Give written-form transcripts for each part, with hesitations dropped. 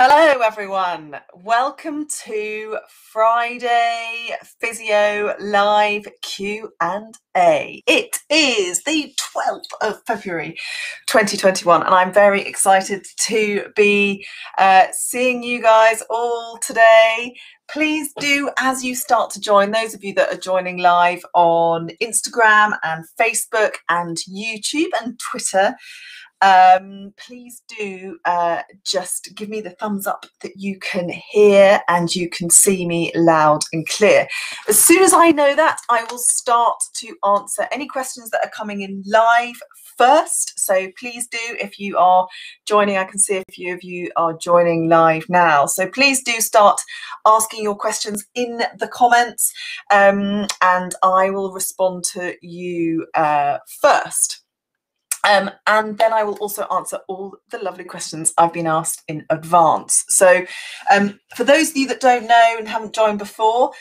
Hello everyone, welcome to Friday Physio Live Q&A. It is the 12th of February 2021 and I'm very excited to be seeing you guys all today. Please do, as you start to join, those of you that are joining live on Instagram and Facebook and YouTube and Twitter, please do just give me the thumbs up that you can hear and you can see me loud and clear. As soon as I know that, I will start to answer any questions that are coming in live first. So please do, if you are joining, I can see a few of you are joining live now. So please do start asking your questions in the comments and I will respond to you first. And then I will also answer all the lovely questions I've been asked in advance. So for those of you that don't know and haven't joined before,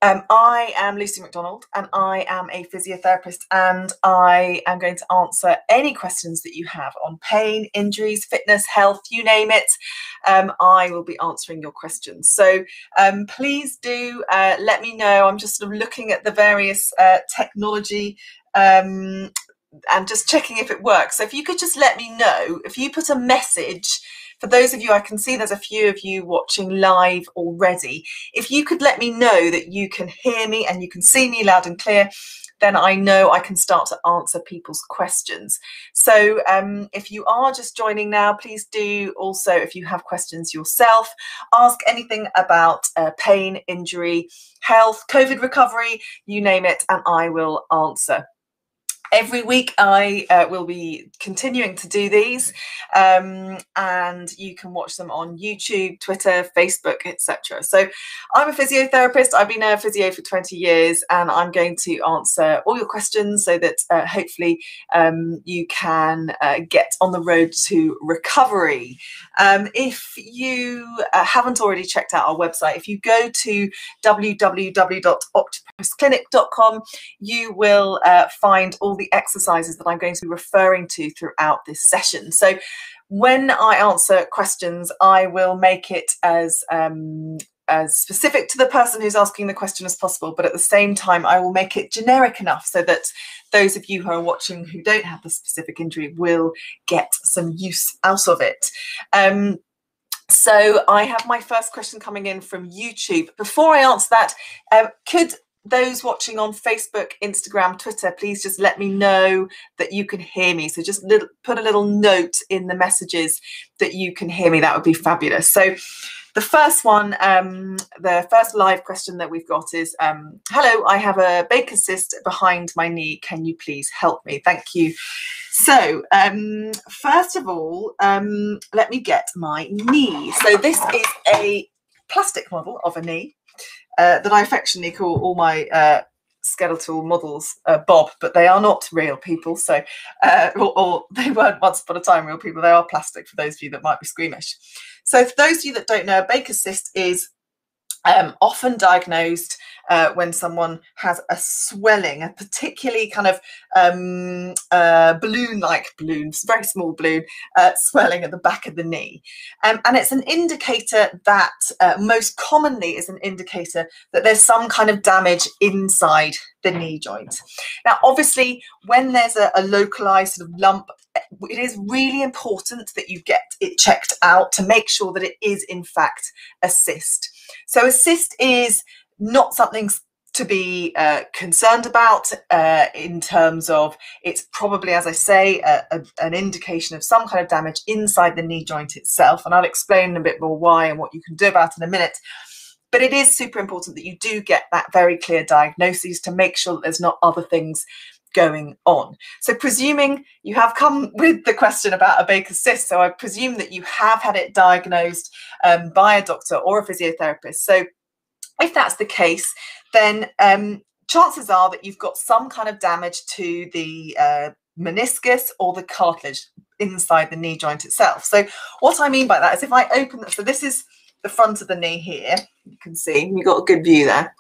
I am Lucy McDonald and I am a physiotherapist, and I am going to answer any questions that you have on pain, injuries, fitness, health, you name it. I will be answering your questions. So please do let me know. I'm just sort of looking at the various technology and just checking if it works. So if you could just let me know, if you put a message, for those of you, I can see there's a few of you watching live already. If you could let me know that you can hear me and you can see me loud and clear, then I know I can start to answer people's questions. So if you are just joining now, please do also, if you have questions yourself, ask anything about pain, injury, health, COVID recovery, you name it, and I will answer. Every week I will be continuing to do these and you can watch them on YouTube, Twitter, Facebook, etc. So I'm a physiotherapist. I've been a physio for 20 years and I'm going to answer all your questions so that hopefully you can get on the road to recovery. If you haven't already checked out our website, if you go to www.octopusclinic.com, you will find all the exercises that I'm going to be referring to throughout this session. So when I answer questions, I will make it as specific to the person who's asking the question as possible, but at the same time I will make it generic enough so that those of you who are watching who don't have the specific injury will get some use out of it. So I have my first question coming in from YouTube. Before I answer that, could those watching on Facebook, Instagram, Twitter, please just let me know that you can hear me. So just put a little note in the messages that you can hear me. That would be fabulous. So the first one, the first live question that we've got is, hello, I have a Baker's cyst behind my knee. Can you please help me? Thank you. So first of all, let me get my knee. So this is a plastic model of a knee that I affectionately call all my skeletal models Bob, but they are not real people. So, or they weren't once upon a time real people. They are plastic, for those of you that might be squeamish. So for those of you that don't know, a Baker's cyst is often diagnosed when someone has a swelling, a particularly kind of balloon-like balloon, very small balloon, swelling at the back of the knee. And it's an indicator that, most commonly is an indicator that there's some kind of damage inside the knee joint. Now, obviously, when there's a localized sort of lump, it is really important that you get it checked out to make sure that it is in fact a cyst. So a cyst is not something to be concerned about in terms of it's probably, as I say, an indication of some kind of damage inside the knee joint itself. And I'll explain a bit more why and what you can do about it in a minute. But it is super important that you do get that very clear diagnosis to make sure that there's not other things going on. So presuming you have come with the question about a Baker's cyst, so I presume that you have had it diagnosed by a doctor or a physiotherapist. So if that's the case, then chances are that you've got some kind of damage to the meniscus or the cartilage inside the knee joint itself. So what I mean by that is if I open, so this is the front of the knee here, you can see, you've got a good view there.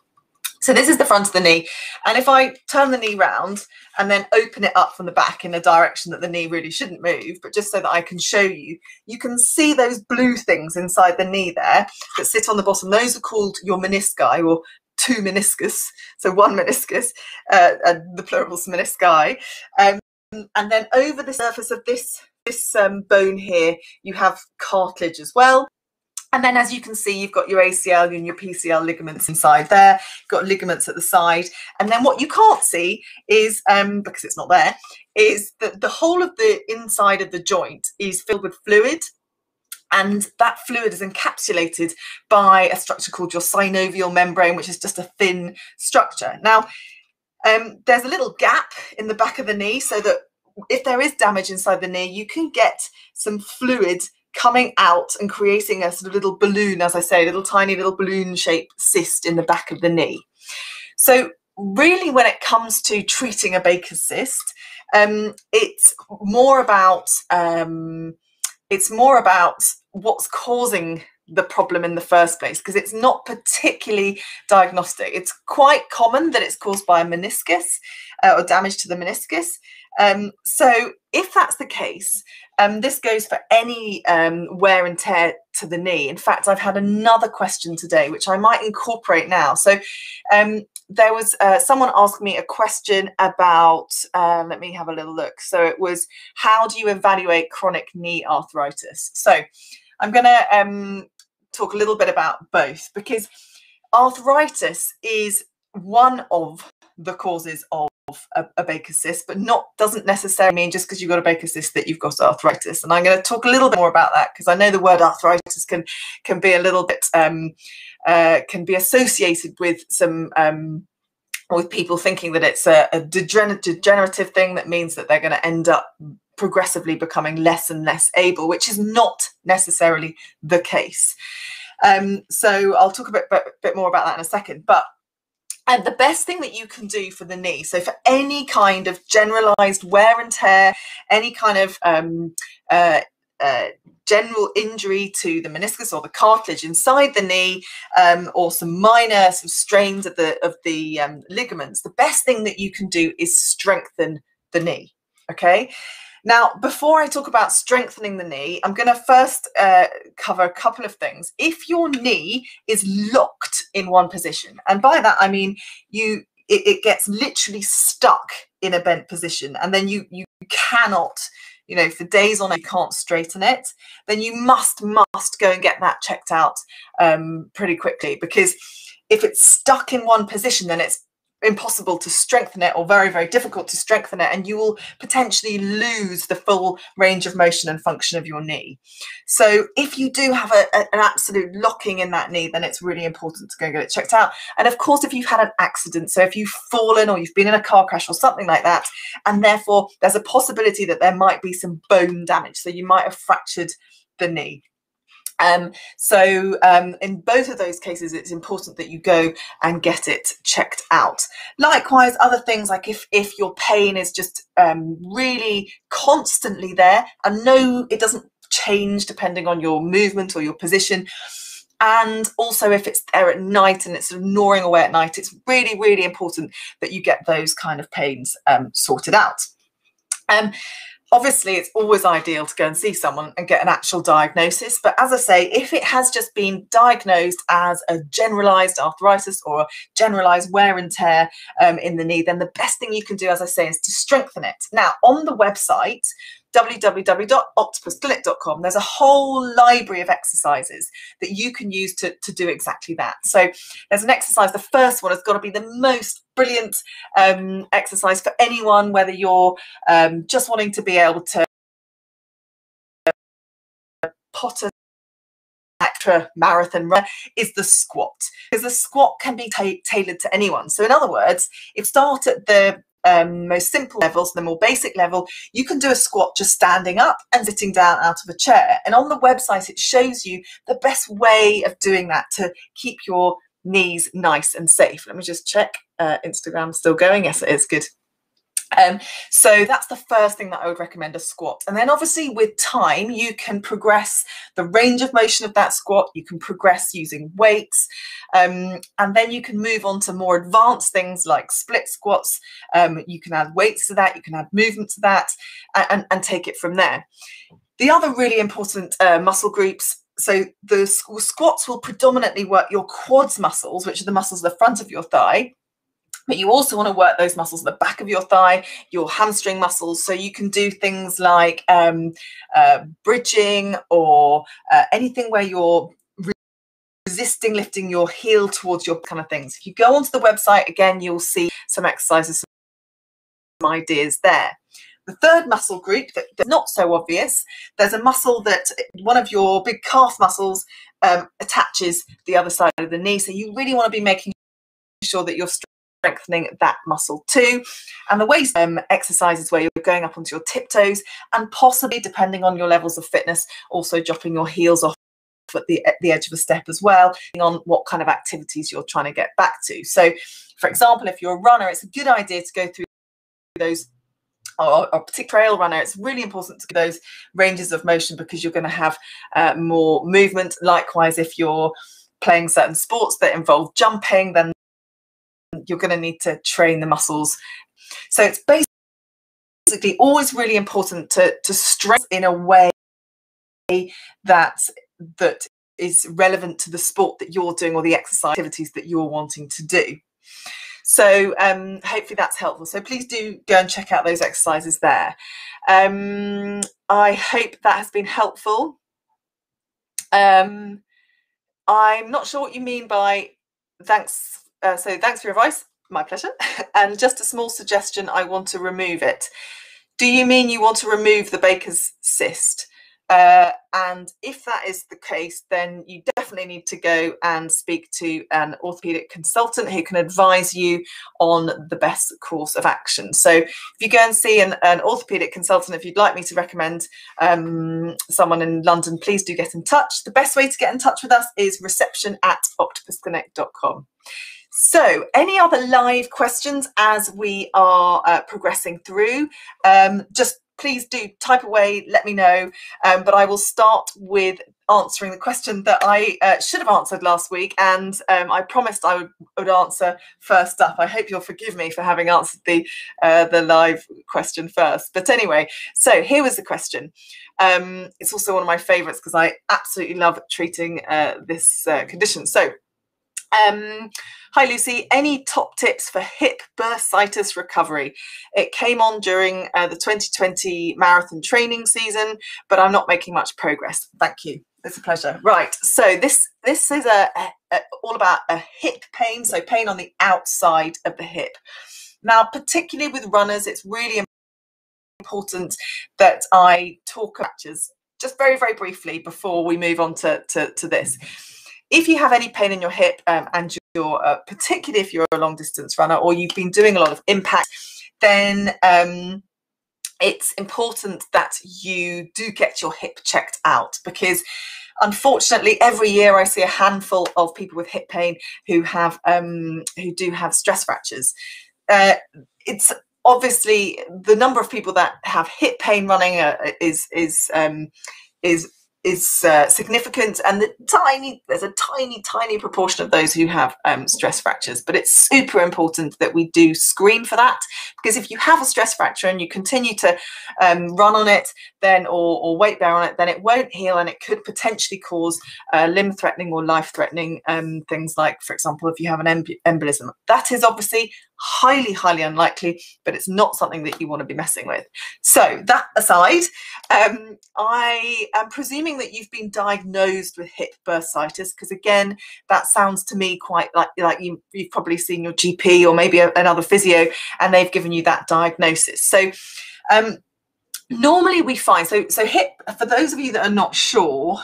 So this is the front of the knee, and if I turn the knee round and then open it up from the back in a direction that the knee really shouldn't move, but just so that I can show you, you can see those blue things inside the knee there that sit on the bottom. Those are called your menisci, or two meniscus, so one meniscus, the plural's menisci. And then over the surface of this bone here, you have cartilage as well. And then, as you can see, you've got your ACL and your PCL ligaments inside there. You've got ligaments at the side. And then what you can't see is, because it's not there, is that the whole of the inside of the joint is filled with fluid. And that fluid is encapsulated by a structure called your synovial membrane, which is just a thin structure. Now, there's a little gap in the back of the knee, so that if there is damage inside the knee, you can get some fluid coming out and creating a sort of little balloon, as I say, a little tiny little balloon shaped cyst in the back of the knee. So really, when it comes to treating a Baker's cyst, it's more about what's causing the problem in the first place, because it's not particularly diagnostic. It's quite common that it's caused by a meniscus or damage to the meniscus. So if that's the case, this goes for any wear and tear to the knee. In fact, I've had another question today, which I might incorporate now. So there was someone asked me a question about, let me have a little look. So it was, how do you evaluate chronic knee arthritis? So I'm going to talk a little bit about both, because arthritis is one of the causes of a Baker's cyst, but doesn't necessarily mean just because you've got a Baker's cyst that you've got arthritis. And I'm going to talk a little bit more about that, because I know the word arthritis can be a little bit can be associated with some with people thinking that it's a degenerative thing that means that they're going to end up progressively becoming less and less able, which is not necessarily the case. So I'll talk a bit more about that in a second. But the best thing that you can do for the knee, so for any kind of generalized wear and tear, any kind of general injury to the meniscus or the cartilage inside the knee, or some minor strains of the ligaments, the best thing that you can do is strengthen the knee. Okay. Now, before I talk about strengthening the knee, I'm going to first cover a couple of things. If your knee is locked in one position, and by that I mean it gets literally stuck in a bent position, and then you cannot, for days on end, you can't straighten it, then you must go and get that checked out pretty quickly, because if it's stuck in one position, then it's impossible to strengthen it, or very, very difficult to strengthen it, and you will potentially lose the full range of motion and function of your knee. So if you do have an absolute locking in that knee, then it's really important to go get it checked out. And of course, if you've had an accident, so if you've fallen or you've been in a car crash or something like that, and therefore there's a possibility that there might be some bone damage, so you might have fractured the knee. So in both of those cases, it's important that you go and get it checked out. Likewise, other things like if your pain is just really constantly there, and no, it doesn't change depending on your movement or your position. And also if it's there at night and it's sort of gnawing away at night, it's really, really important that you get those kind of pains sorted out. Obviously, it's always ideal to go and see someone and get an actual diagnosis. But as I say, if it has just been diagnosed as a generalized arthritis or a generalized wear and tear in the knee, then the best thing you can do, as I say, is to strengthen it. Now, on the website, www.octopusclinic.com, there's a whole library of exercises that you can use to do exactly that. So there's an exercise, the first one has got to be the most brilliant exercise for anyone, whether you're just wanting to be able to potter extra marathon run, is the squat, because the squat can be tailored to anyone. So in other words, if you start at the most simple levels, the more basic level, you can do a squat just standing up and sitting down out of a chair. And on the website, it shows you the best way of doing that to keep your knees nice and safe. Let me just check. Instagram's still going. Yes, it is. Good. So that's the first thing that I would recommend, a squat. And then obviously with time, you can progress the range of motion of that squat. You can progress using weights. And then you can move on to more advanced things like split squats. You can add weights to that. You can add movement to that and take it from there. The other really important muscle groups, so the squats will predominantly work your quads muscles, which are the muscles at the front of your thigh. But you also want to work those muscles at the back of your thigh, your hamstring muscles. So you can do things like bridging or anything where you're resisting lifting your heel towards your kind of things. If you go onto the website, again, you'll see some exercises, some ideas there. The third muscle group that's not so obvious, there's a muscle that one of your big calf muscles attaches the other side of the knee. So you really want to be making sure that you're strengthening that muscle too. And the waist exercises where you're going up onto your tiptoes and possibly, depending on your levels of fitness, also dropping your heels off at the edge of a step as well, depending on what kind of activities you're trying to get back to. So, for example, if you're a runner, it's a good idea to go through those, or a particular trail runner, it's really important to get those ranges of motion because you're going to have more movement. Likewise, if you're playing certain sports that involve jumping, then you're going to need to train the muscles. So it's basically always really important to strengthen in a way that is relevant to the sport that you're doing or the exercise activities that you're wanting to do. So hopefully that's helpful. So please do go and check out those exercises there. I hope that has been helpful. I'm not sure what you mean by thanks. So thanks for your advice. My pleasure. And just a small suggestion, I want to remove it. Do you mean you want to remove the Baker's cyst? And if that is the case, then you definitely need to go and speak to an orthopedic consultant who can advise you on the best course of action. So if you go and see an orthopedic consultant, if you'd like me to recommend someone in London, please do get in touch. The best way to get in touch with us is reception@octopusconnect.com. So any other live questions as we are progressing through? Just please do type away, let me know. But I will start with answering the question that I should have answered last week, and I promised I would answer first up. I hope you'll forgive me for having answered the live question first. But anyway, so here was the question. It's also one of my favourites because I absolutely love treating this condition. So, hi Lucy, any top tips for hip bursitis recovery? It came on during the 2020 marathon training season, but I'm not making much progress. Thank you. It's a pleasure. Right, so this is all about a hip pain, so pain on the outside of the hip. Now, particularly with runners, it's really important that I talk about fractures just very, very briefly before we move on to this. If you have any pain in your hip and you're, particularly if you're a long distance runner or you've been doing a lot of impact, then it's important that you do get your hip checked out, because unfortunately every year I see a handful of people with hip pain who do have stress fractures. It's obviously the number of people that have hip pain running is significant, and there's a tiny proportion of those who have stress fractures. But it's super important that we do screen for that, because if you have a stress fracture and you continue to run on it then or weight bear on it, then it won't heal, and it could potentially cause limb threatening or life threatening things like, for example, if you have an embolism. That is obviously highly unlikely, but it's not something that you want to be messing with. So that aside, I am presuming that you've been diagnosed with hip bursitis, because again, that sounds to me quite like you've probably seen your GP or maybe another physio, and they've given you that diagnosis. So normally we find, so hip, for those of you that are not sure,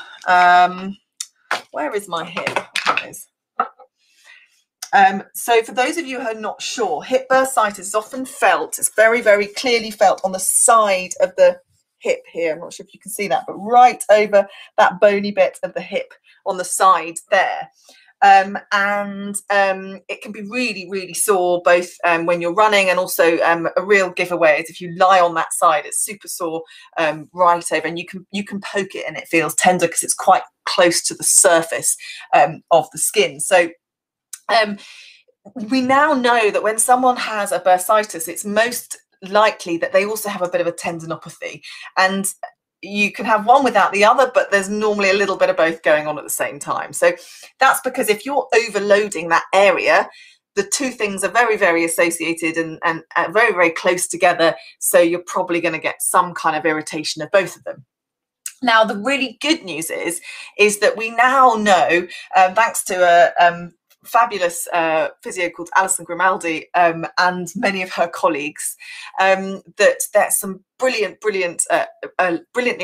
where is my hip? So for those of you who are not sure, hip bursitis is often felt, it's very, very clearly felt on the side of the hip here. I'm not sure if you can see that, but right over that bony bit of the hip on the side there. It can be really, really sore, both when you're running, and also a real giveaway is if you lie on that side, it's super sore right over, and you can poke it and it feels tender because it's quite close to the surface of the skin. So we now know that when someone has a bursitis, it's most likely that they also have a bit of a tendinopathy, and you can have one without the other, but there's normally a little bit of both going on at the same time. So that's because if you're overloading that area, the two things are very, very associated and very, very close together. So you're probably going to get some kind of irritation of both of them. Now, the really good news is that we now know, thanks to a fabulous physio called Alison Grimaldi and many of her colleagues, that there's some brilliantly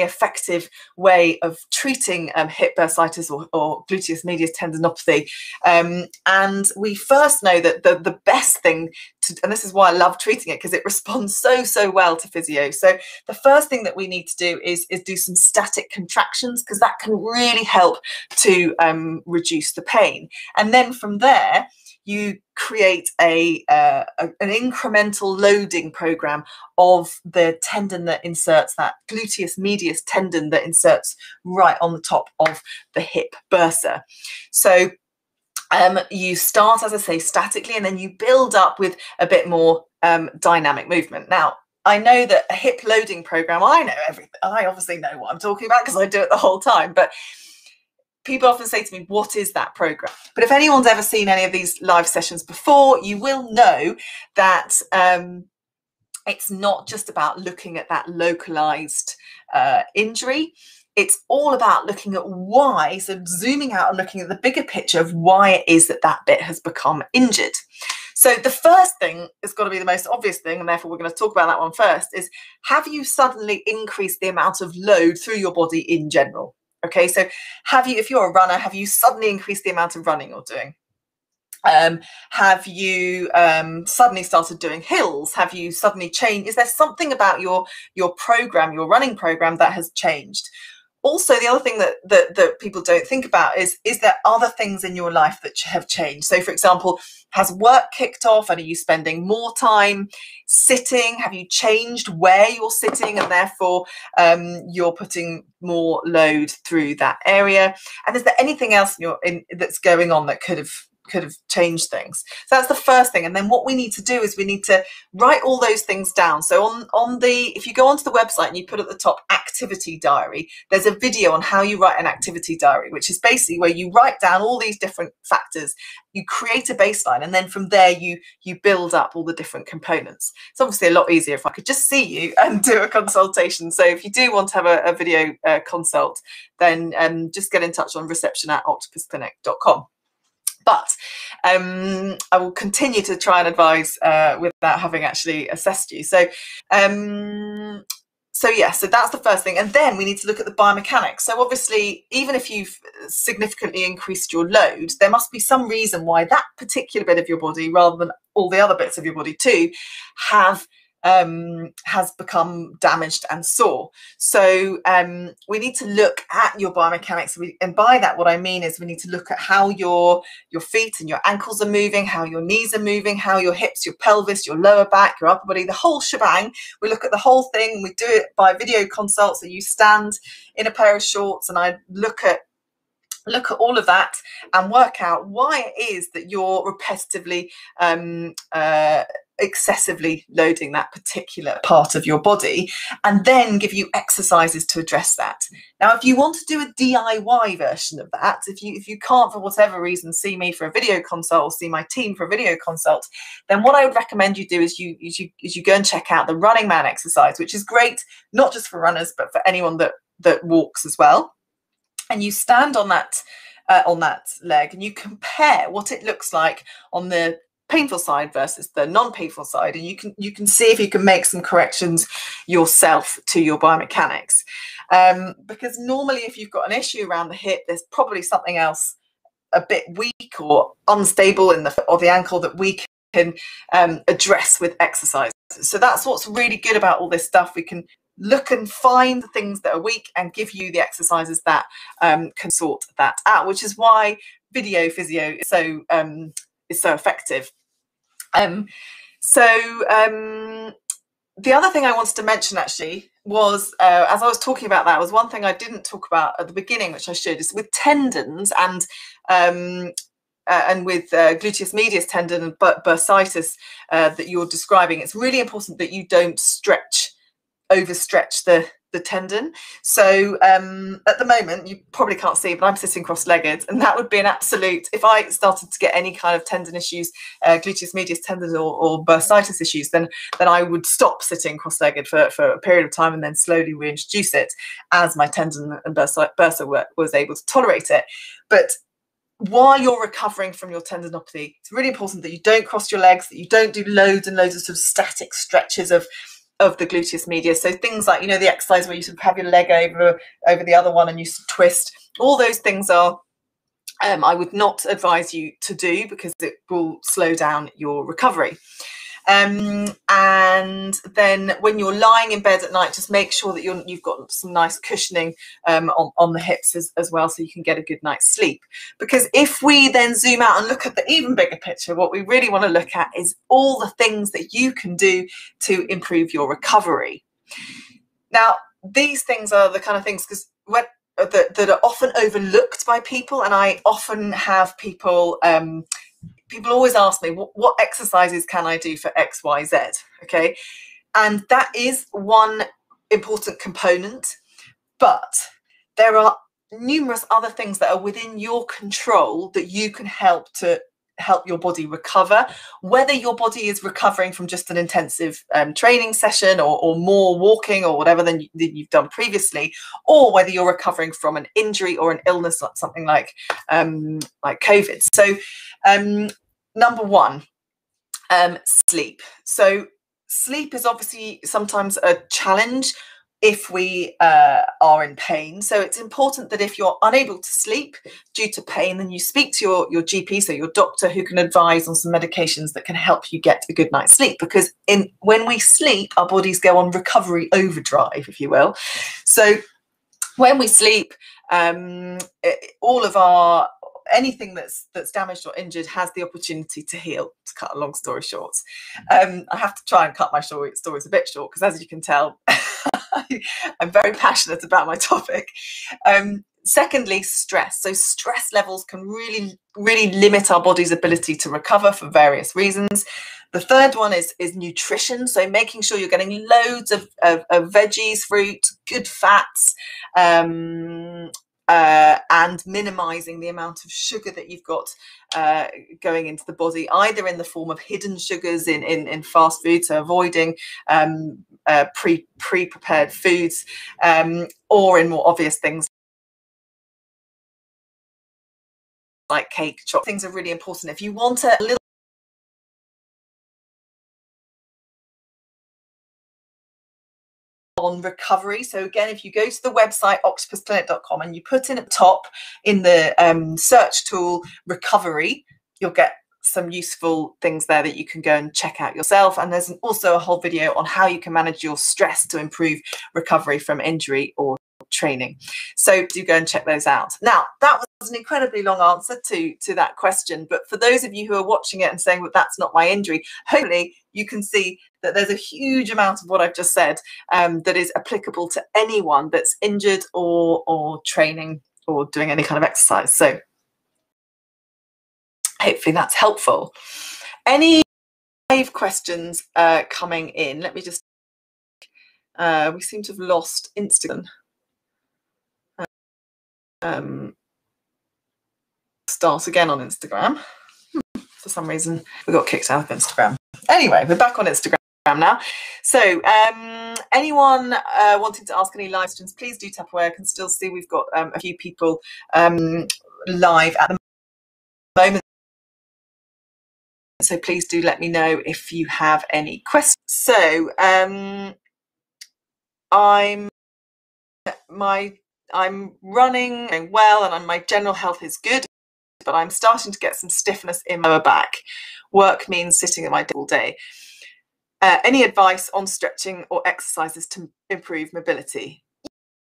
effective way of treating hip bursitis or gluteus medius tendinopathy. And we first know that the best thing and this is why I love treating it, because it responds so well to physio. So the first thing that we need to do is do some static contractions, because that can really help to reduce the pain. And then from there, you create an incremental loading program of the tendon that inserts, that gluteus medius tendon that inserts right on the top of the hip bursa. So you start, as I say, statically, and then you build up with a bit more dynamic movement. Now, I know that a hip loading program, I know everything. I obviously know what I'm talking about because I do it the whole time, but people often say to me, what is that program? But if anyone's ever seen any of these live sessions before, you will know that it's not just about looking at that localized injury. It's all about looking at why, so zooming out and looking at the bigger picture of why it is that that bit has become injured. So the first thing has got to be the most obvious thing, and therefore we're going to talk about that one first, is have you suddenly increased the amount of load through your body in general? Okay, so have you, if you're a runner, have you suddenly increased the amount of running you're doing? Have you suddenly started doing hills? Have you suddenly changed? Is there something about your program, your running program, that has changed? Also, the other thing that people don't think about is there other things in your life that have changed? So, for example, has work kicked off, and are you spending more time sitting? Have you changed where you're sitting, and therefore you're putting more load through that area? And is there anything else that's going on that could have changed things? So that's the first thing. And then what we need to do is we need to write all those things down. So if you go onto the website and you put at the top activity diary, there's a video on how you write an activity diary, which is basically where you write down all these different factors, you create a baseline, and then from there you build up all the different components. It's obviously a lot easier if I could just see you and do a consultation. So if you do want to have a video consult, then just get in touch on reception@octopusclinic.com. But I will continue to try and advise without having actually assessed you. So so that's the first thing. And then we need to look at the biomechanics. So obviously, even if you've significantly increased your load, there must be some reason why that particular bit of your body, rather than all the other bits of your body too, has become damaged and sore. So we need to look at your biomechanics, and by that what I mean is we need to look at how your feet and your ankles are moving, how your knees are moving, how your hips, your pelvis, your lower back, your upper body, the whole shebang. We look at the whole thing. We do it by video consult. So you stand in a pair of shorts and I look at all of that and work out why it is that you're repetitively excessively loading that particular part of your body, and then give you exercises to address that. Now, if you want to do a DIY version of that, if you can't for whatever reason see me for a video consult or see my team for a video consult, then what I would recommend you do is you go and check out the Running Man exercise, which is great not just for runners but for anyone that walks as well. And you stand on that leg and you compare what it looks like on the painful side versus the non-painful side, and you can see if you can make some corrections yourself to your biomechanics, because normally if you've got an issue around the hip, there's probably something else a bit weak or unstable in the foot or the ankle that we can address with exercise. So that's what's really good about all this stuff. We can look and find the things that are weak and give you the exercises that can sort that out, which is why video physio is so effective. The other thing I wanted to mention actually was, as I was talking about that, was one thing I didn't talk about at the beginning, which I should, is with tendons and with gluteus medius tendon and bursitis that you're describing. It's really important that you don't overstretch the tendon. So at the moment, you probably can't see, but I'm sitting cross-legged, and that would be an absolute, if I started to get any kind of tendon issues, gluteus medius tendon or bursitis issues, then I would stop sitting cross-legged for a period of time and then slowly reintroduce it as my tendon and bursa was able to tolerate it. But while you're recovering from your tendinopathy, it's really important that you don't cross your legs, that you don't do loads and loads of sort of static stretches of the gluteus medius. So things like, you know, the exercise where you sort of have your leg over the other one and you twist, all those things are, I would not advise you to do, because it will slow down your recovery. And then when you're lying in bed at night, just make sure that you've got some nice cushioning on the hips as well, so you can get a good night's sleep. Because if we then zoom out and look at the even bigger picture, what we really want to look at is all the things that you can do to improve your recovery. Now, these things are the kind of things that are often overlooked by people, and I often have people always ask me, what exercises can I do for X, Y, Z? Okay, and that is one important component, but there are numerous other things that are within your control that you can help your body recover, whether your body is recovering from just an intensive training session or more walking or whatever than you've done previously, or whether you're recovering from an injury or an illness, like something like COVID. So number one, sleep. So sleep is obviously sometimes a challenge if we are in pain. So it's important that if you're unable to sleep due to pain, then you speak to your GP, so your doctor, who can advise on some medications that can help you get a good night's sleep. Because when we sleep, our bodies go on recovery overdrive, if you will. So when we sleep, all of anything that's damaged or injured has the opportunity to heal, to cut a long story short. I have to try and cut my stories a bit short, because as you can tell, I'm very passionate about my topic. Secondly, stress. So stress levels can really, really limit our body's ability to recover for various reasons. The third one is nutrition. So making sure you're getting loads of veggies, fruit, good fats, and minimizing the amount of sugar that you've got going into the body, either in the form of hidden sugars in fast food, so avoiding pre-prepared foods, or in more obvious things like cake, chocolate. Things are really important. If you want a little on recovery, so again, if you go to the website octopusclinic.com and you put in at the top in the search tool recovery, you'll get some useful things there that you can go and check out yourself. And there's also a whole video on how you can manage your stress to improve recovery from injury or training. So do go and check those out. Now, that was an incredibly long answer to that question, but for those of you who are watching it and saying, well, that's not my injury, hopefully you can see that there's a huge amount of what I've just said that is applicable to anyone that's injured or training or doing any kind of exercise. So hopefully that's helpful. Any live questions coming in? Let me just, we seem to have lost Instagram. Start again on Instagram. For some reason, we got kicked out of Instagram. Anyway, we're back on Instagram now. So anyone wanting to ask any live questions, please do tap away. I can still see we've got a few people live at the moment. So please do let me know if you have any questions. So I'm running well, and my general health is good, but I'm starting to get some stiffness in my lower back. Work means sitting at my desk all day. Any advice on stretching or exercises to improve mobility?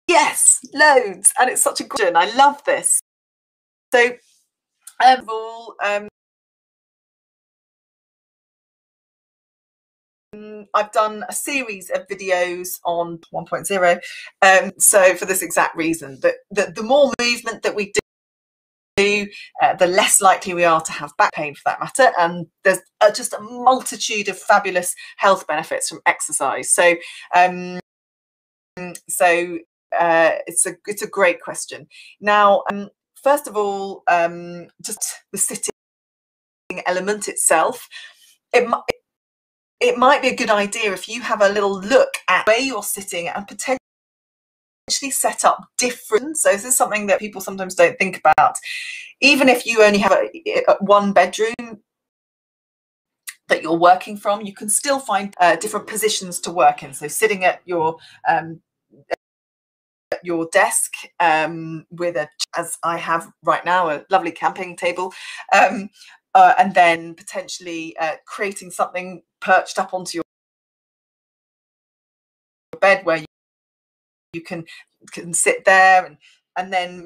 Yes, loads, and it's such a good question. I love this. So I've done a series of videos on 1.0, so for this exact reason, that the more movement that we do, the less likely we are to have back pain, for that matter. And there's just a multitude of fabulous health benefits from exercise. So it's a great question. Now, first of all, just the sitting element itself, it might be a good idea if you have a little look at where you're sitting and potentially set up different. So this is something that people sometimes don't think about. Even if you only have one bedroom that you're working from, you can still find different positions to work in. So sitting at your desk with as I have right now, a lovely camping table, and then potentially creating something perched up onto your bed where you can sit there and then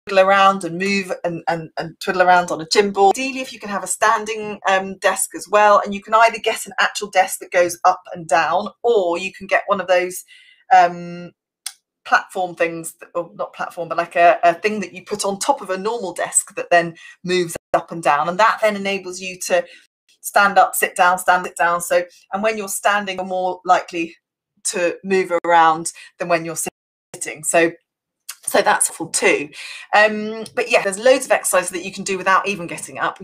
twiddle around and move and twiddle around on a gym ball. Ideally, if you can have a standing desk as well, and you can either get an actual desk that goes up and down, or you can get one of those platform things, or not platform, but like a thing that you put on top of a normal desk that then moves up and down, and that then enables you to stand up, sit down, stand, sit down. So, and when you're standing, you're more likely to move around than when you're sitting. So that's helpful too. But yeah, there's loads of exercises that you can do without even getting up.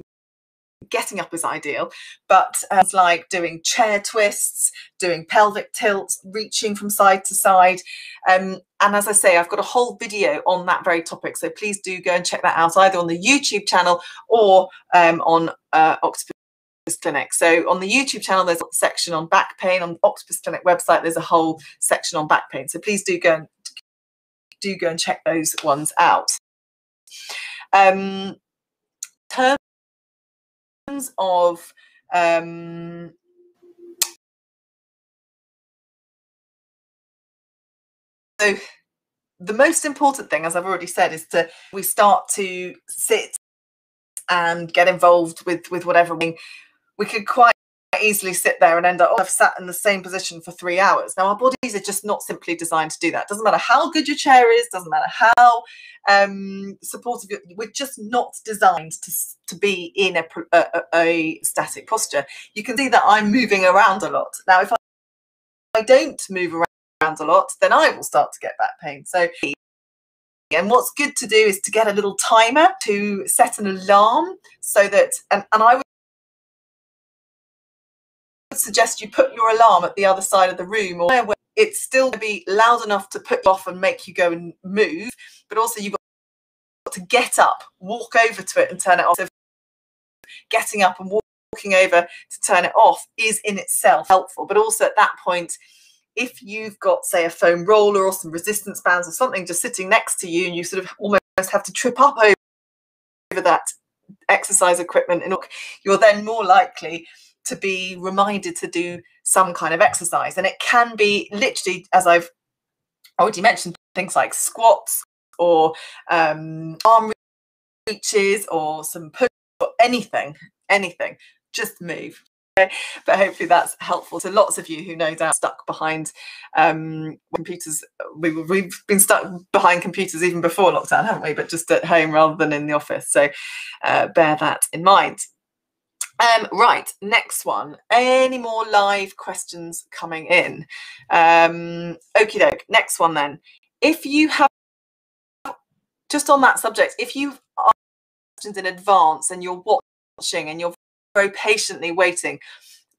Getting up is ideal, but it's like doing chair twists, doing pelvic tilts, reaching from side to side. And as I say, I've got a whole video on that very topic. So please do go and check that out, either on the YouTube channel or on Octopus Clinic. So on the YouTube channel, there's a section on back pain. On the Octopus Clinic website, there's a whole section on back pain. So please do go and check those ones out. In terms of so the most important thing, as I've already said, is we start to sit and get involved with whatever. We could quite easily sit there and end up, I've sat in the same position for 3 hours. Now, our bodies are just not simply designed to do that. Doesn't matter how good your chair is, doesn't matter how supportive, we're just not designed to be in a static posture. You can see that I'm moving around a lot. Now, if I don't move around a lot, then I will start to get back pain. So, and what's good to do is to get a little timer to set an alarm, so that, and I would suggest you put your alarm at the other side of the room, or where it's still going to be loud enough to put you off and make you go and move, but also you've got to get up, walk over to it and turn it off. So getting up and walking over to turn it off is in itself helpful, but also at that point, if you've got, say, a foam roller or some resistance bands or something just sitting next to you, and you sort of almost have to trip up over that exercise equipment, and you're then more likely to be reminded to do some kind of exercise. And it can be literally, as I've already mentioned, things like squats or arm reaches or some push, or anything, just move. Okay? But hopefully that's helpful to lots of you who no doubt stuck behind computers. We've been stuck behind computers even before lockdown, haven't we? But just at home rather than in the office. So bear that in mind. Right, next one. Any more live questions coming in? Okie doke. Next one then. If you have, just on that subject, if you've asked questions in advance and you're watching and you're very patiently waiting,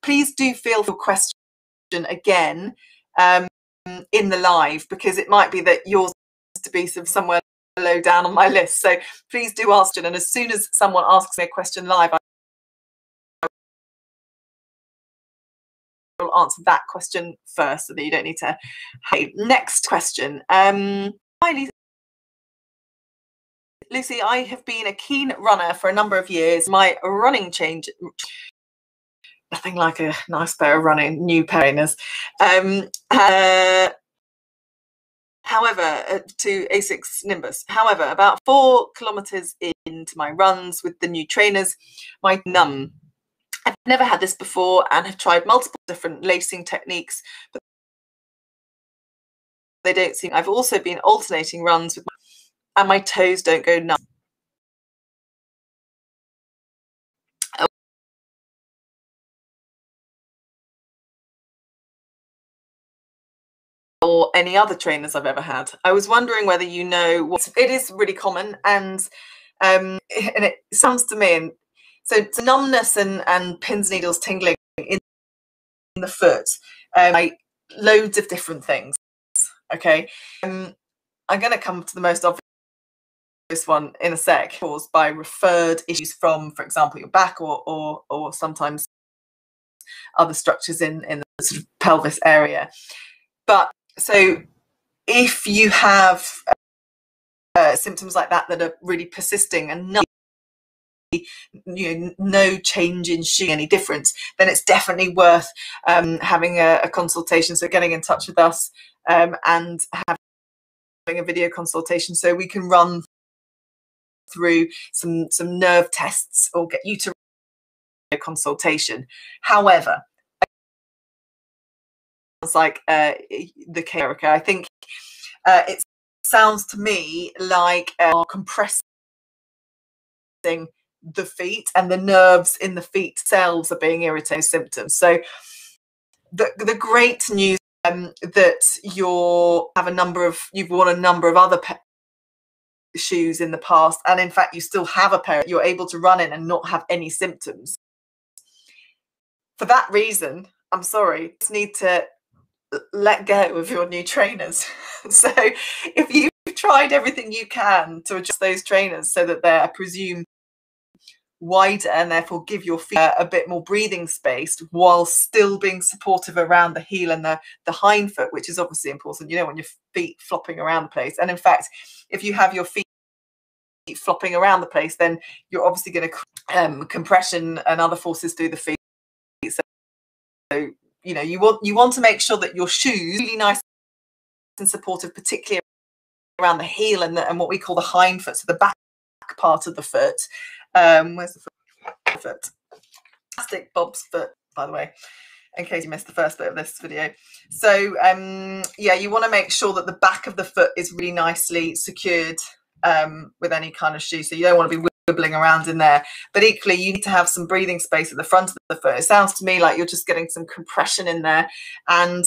please do feel your question again in the live, because it might be that yours to be somewhere low down on my list. So please do ask it, and as soon as someone asks me a question live, I'll answer that question first, so that you don't need to. Hey, next question. Hi, Lucy, I have been a keen runner for a number of years. My running change, nothing like a nice pair of running, new pair of trainers, However, to A6 Nimbus. However, about 4 kilometers into my runs with the new trainers, my numb. I've never had this before and have tried multiple different lacing techniques, but they don't seem. I've also been alternating runs with and my toes don't go numb. Or any other trainers I've ever had. I was wondering whether you know what it is. Really common, and it sounds to me, and so numbness and pins, needles, tingling in the foot, like loads of different things. Okay, I'm going to come to the most obvious one in a sec, caused by referred issues from, for example, your back or sometimes other structures in the sort of pelvis area. But so if you have symptoms like that that are really persisting and no change in any difference, then it's definitely worth having a consultation. So getting in touch with us and having a video consultation so we can run through some nerve tests or get you to a consultation. However, it's like the Erica, I think it sounds to me like compressing the feet, and the nerves in the feet themselves are being irritated symptoms. So the great news that you've worn a number of other shoes in the past, and in fact you still have a pair you're able to run in and not have any symptoms. For that reason, I'm sorry, you just need to let go of your new trainers. So if you've tried everything you can to adjust those trainers so that they're presumed wider and therefore give your feet a bit more breathing space while still being supportive around the heel and the hind foot, which is obviously important, when your feet flopping around the place. And in fact, if you have your feet flopping around the place, then you're obviously going to compression and other forces through the feet. So you want to make sure that your shoes are really nice and supportive, particularly around the heel and what we call the hind foot, so the back part of the foot. Where's the foot? Plastic Bob's foot, by the way, in case you missed the first bit of this video. So yeah, you want to make sure that the back of the foot is really nicely secured with any kind of shoe, so you don't want to be wibbling around in there. But equally, you need to have some breathing space at the front of the foot. It sounds to me like you're just getting some compression in there, and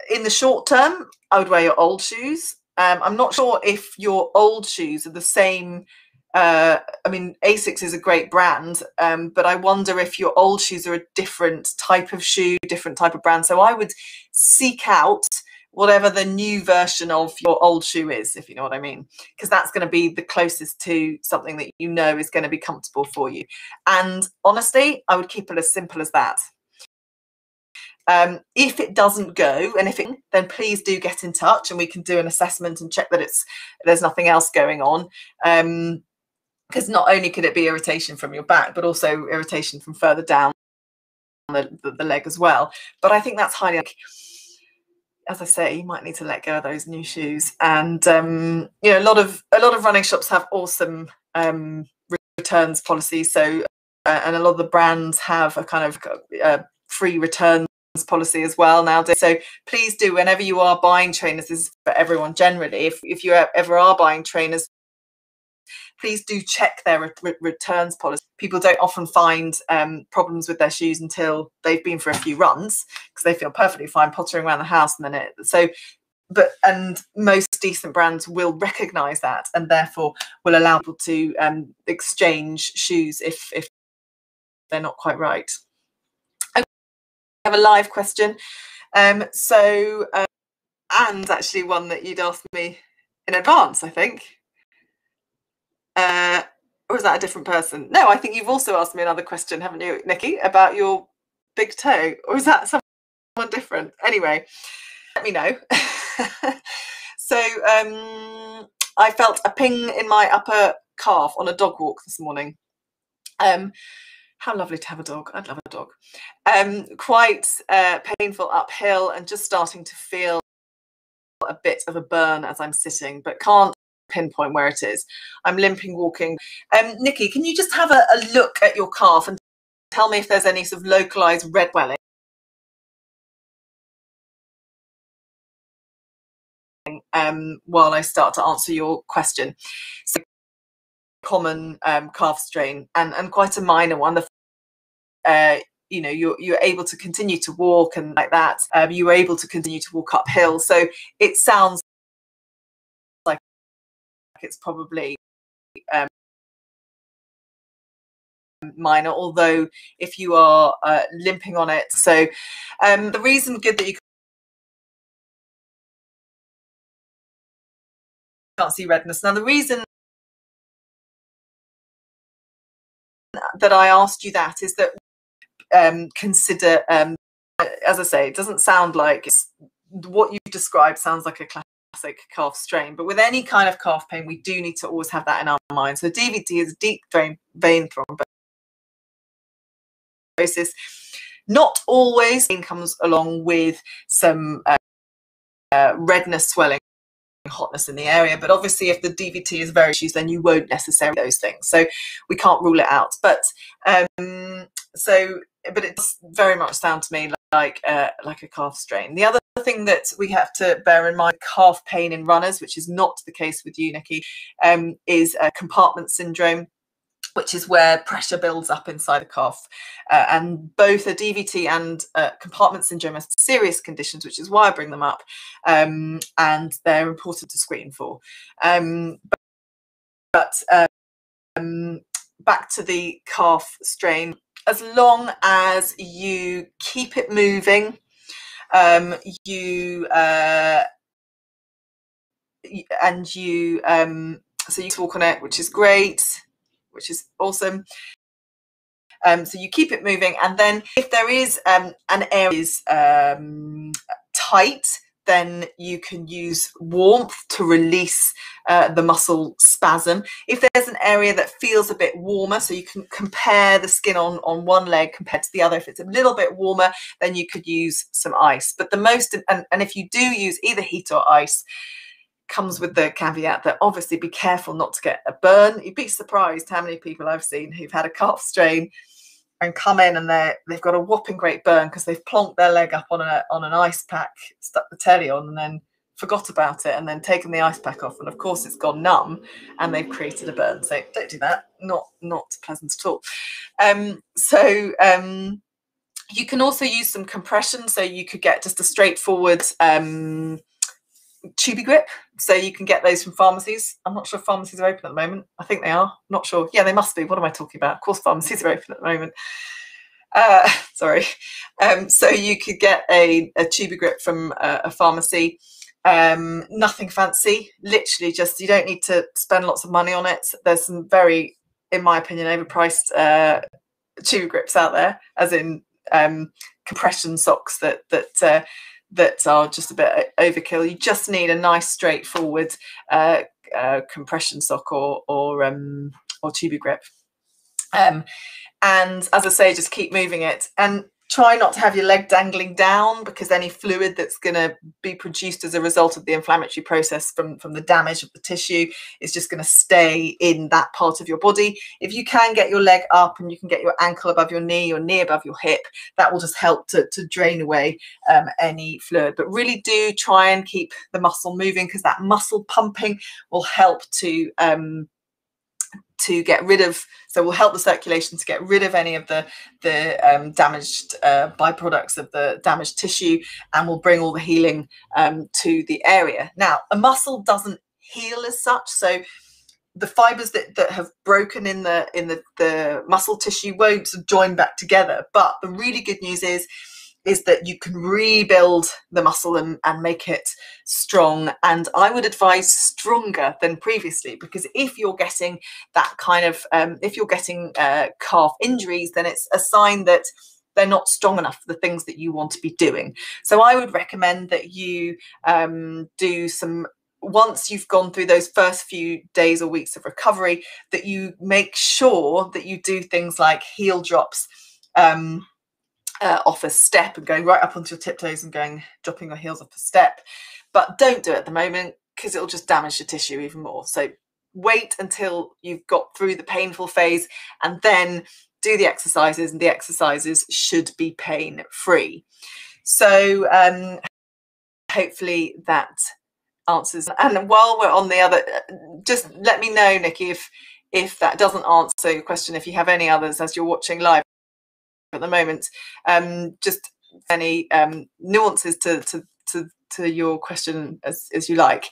in the short term, I would wear your old shoes. I'm not sure if your old shoes are the same. I mean, Asics is a great brand, but I wonder if your old shoes are a different type of shoe, different type of brand. So I would seek out whatever the new version of your old shoe is, if you know what I mean, because that's going to be the closest to something that is going to be comfortable for you. And honestly, I would keep it as simple as that. If it doesn't go, then please do get in touch and we can do an assessment and check that there's nothing else going on. Because not only could it be irritation from your back, but also irritation from further down the leg as well. But I think that's highly, as I say, you might need to let go of those new shoes. And a lot of running shops have awesome returns policies. So and a lot of the brands have a kind of free returns policy as well nowadays. So please do, whenever you are buying trainers, this is for everyone generally, if you ever are buying trainers, please do check their returns policy. People don't often find problems with their shoes until they've been for a few runs, because they feel perfectly fine pottering around the house, and then and most decent brands will recognize that and therefore will allow people to exchange shoes if they're not quite right. I have a live question. And actually one that you'd asked me in advance, I think. Or is that a different person? No, I think you've also asked me another question, haven't you, Nikki, about your big toe? Or is that someone different? Anyway, let me know. So I felt a ping in my upper calf on a dog walk this morning. How lovely to have a dog. I'd love a dog. Quite painful uphill, and just starting to feel a bit of a burn as I'm sitting, but can't pinpoint where it is. I'm limping, walking. Nikki, can you just have a look at your calf and tell me if there's any sort of localized red swelling while I start to answer your question? So, common calf strain and quite a minor one. You know, you're able to continue to walk and like that. You were able to continue to walk uphill. So it sounds like it's probably minor, although if you are limping on it. So the reason good that you can't see redness. Now, the reason that I asked you that is that consider, as I say, it doesn't sound like what you've described sounds like a classic calf strain, but with any kind of calf pain, we do need to always have that in our mind. So DVT is deep vein thrombosis. Not always pain comes along with some redness, swelling, hotness in the area, but obviously if the DVT is very issues, then you won't necessarily those things, so we can't rule it out. But but it does very much sound to me like a calf strain. The other thing that we have to bear in mind, calf pain in runners, which is not the case with you, Nikki, is compartment syndrome, which is where pressure builds up inside the calf. And both a DVT and compartment syndrome are serious conditions, which is why I bring them up, and they're important to screen for. But back to the calf strain, as long as you keep it moving, so you walk on it, which is great, which is awesome. So you keep it moving, and then if there is an area is tight, then you can use warmth to release the muscle spasm. If there's an area that feels a bit warmer, so you can compare the skin on one leg compared to the other. If it's a little bit warmer, then you could use some ice. But the most, and if you do use either heat or ice, comes with the caveat that obviously be careful not to get a burn. You'd be surprised how many people I've seen who've had a calf strain and come in and they've got a whopping great burn because they've plonked their leg up on an ice pack, stuck the telly on, and then forgot about it, and then taken the ice pack off, and of course it's gone numb, and they've created a burn. So don't do that. Not pleasant at all. You can also use some compression. So you could get just a straightforward Tubey grip, so you can get those from pharmacies. I'm not sure if pharmacies are open at the moment. I think they are, not sure. Yeah, they must be. What am I talking about? Of course pharmacies are open at the moment. Sorry. So you could get a Tubey grip from a pharmacy. Nothing fancy, literally just, you don't need to spend lots of money on it. There's some very, in my opinion, overpriced Tubey grips out there, as in compression socks that are just a bit overkill. You just need a nice straightforward compression sock or Tubey grip. And as I say, just keep moving it, and try not to have your leg dangling down, because any fluid that's going to be produced as a result of the inflammatory process from the damage of the tissue is just going to stay in that part of your body. If you can get your leg up and you can get your ankle above your knee above your hip, that will just help to drain away any fluid. But really do try and keep the muscle moving, because that muscle pumping will help to get rid of, so will help the circulation to get rid of any of the damaged byproducts of the damaged tissue, and will bring all the healing to the area. Now, a muscle doesn't heal as such, so the fibers that have broken in the muscle tissue won't join back together. But the really good news is that you can rebuild the muscle and make it strong. And I would advise stronger than previously, because if you're getting that kind of, if you're getting calf injuries, then it's a sign that they're not strong enough for the things that you want to be doing. So I would recommend that you do some, once you've gone through those first few days or weeks of recovery, that you make sure that you do things like heel drops, off a step and going right up onto your tiptoes and dropping your heels off a step. But don't do it at the moment, because it'll just damage your tissue even more. So wait until you've got through the painful phase and then do the exercises, and the exercises should be pain free. So hopefully that answers. And while we're on the other, just let me know, Nikki, if that doesn't answer your question, if you have any others as you're watching live at the moment, just any nuances to your question as you like.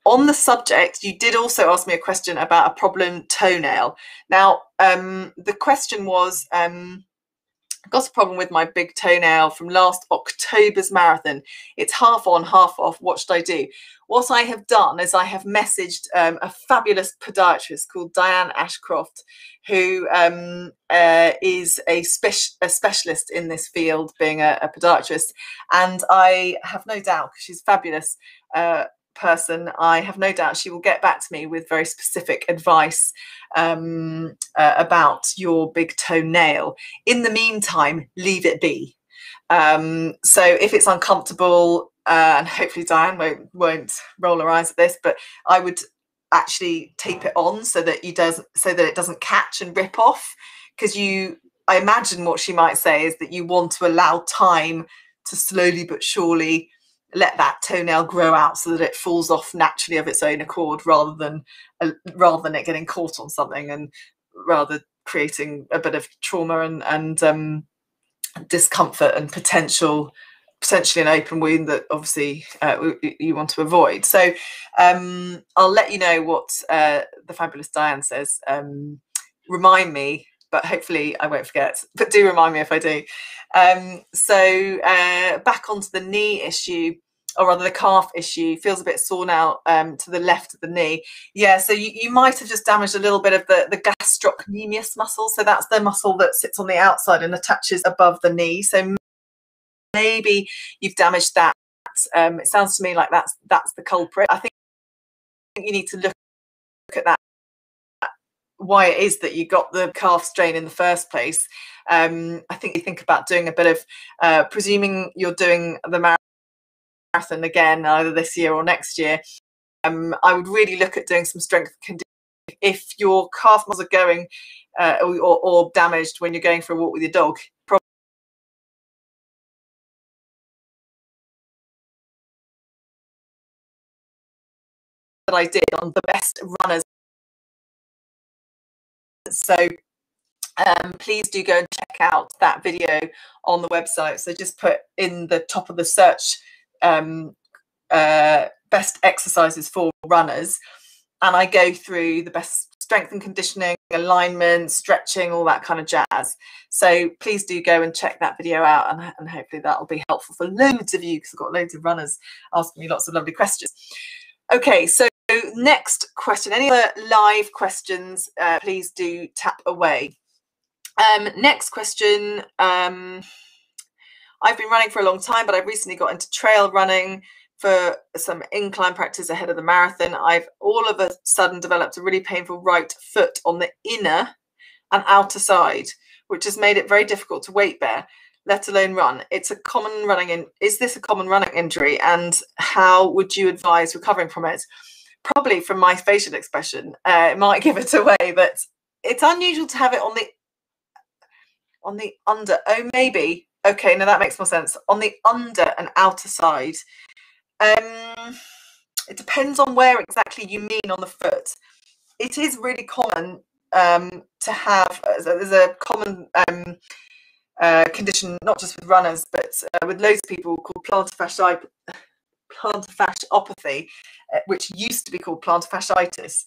On the subject, you did also ask me a question about a problem toenail. Now, the question was, I've got a problem with my big toenail from last October's marathon. It's half on, half off. What should I do? What I have done is I have messaged a fabulous podiatrist called Diane Ashcroft, who is a specialist in this field, being a podiatrist. And I have no doubt, because she's fabulous person, I have no doubt she will get back to me with very specific advice about your big toenail. In the meantime, leave it be. So if it's uncomfortable, and hopefully Diane won't roll her eyes at this, but I would actually tape it on so that it doesn't catch and rip off, because I imagine what she might say is that you want to allow time to slowly but surely let that toenail grow out so that it falls off naturally of its own accord, rather than it getting caught on something and rather creating a bit of trauma and discomfort and potentially an open wound that obviously you want to avoid. So I'll let you know what the fabulous Diane says. Remind me, but hopefully I won't forget, but do remind me if I do. So back onto the knee issue, or rather the calf issue. Feels a bit sore now to the left of the knee. Yeah, so you might have just damaged a little bit of the gastrocnemius muscle. So that's the muscle that sits on the outside and attaches above the knee. So maybe you've damaged that. It sounds to me like that's the culprit. I think you need to look at that, why it is that you got the calf strain in the first place. I think you think about doing a bit of, presuming you're doing the marathon again, either this year or next year, I would really look at doing some strength conditioning. If your calf muscles are going or damaged when you're going for a walk with your dog, probably that I did on the best runners. So please do go and check out that video on the website. So just put in the top of the search best exercises for runners, and I go through the best strength and conditioning, alignment, stretching, all that kind of jazz. So please do go and check that video out, and hopefully that'll be helpful for loads of you, because I've got loads of runners asking me lots of lovely questions. Okay, so next question. Any other live questions, please do tap away. Next question. I've been running for a long time, but I've recently got into trail running for some incline practice ahead of the marathon. I've all of a sudden developed a really painful right foot on the inner and outer side, which has made it very difficult to weight bear, let alone run. It's a common is this a common running injury, and how would you advise recovering from it? Probably from my facial expression, it might give it away, but it's unusual to have it on the under. Oh, maybe. Okay, now that makes more sense. On the under and outer side. It depends on where exactly you mean on the foot. It is really common to have, there's a common condition, not just with runners, but with loads of people, called plantar fasciopathy, which used to be called plantar fasciitis.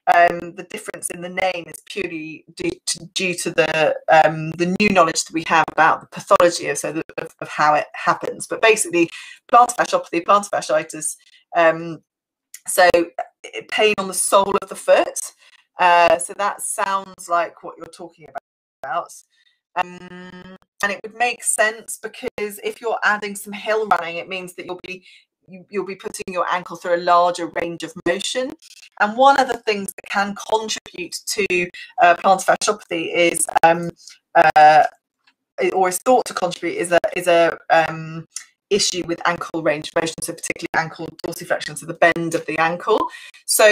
The difference in the name is purely due to the new knowledge that we have about the pathology of how it happens. But basically, plantar fasciopathy, plantar fasciitis, so pain on the sole of the foot. So that sounds like what you're talking about. And it would make sense, because if you're adding some hill running, it means that you'll be putting your ankle through a larger range of motion. And one of the things that can contribute to plantar fasciopathy is or is thought to contribute, is a issue with ankle range of motion, so particularly ankle dorsiflexion, so the bend of the ankle. So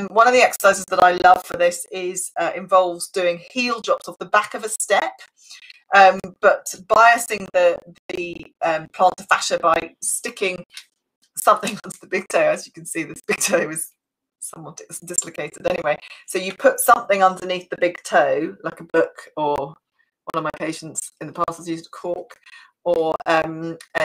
one of the exercises that I love for this is involves doing heel drops off the back of a step, but biasing the plantar fascia by sticking something onto the big toe. As you can see, this big toe is somewhat dislocated anyway. So you put something underneath the big toe, like a book, or one of my patients in the past has used a cork, or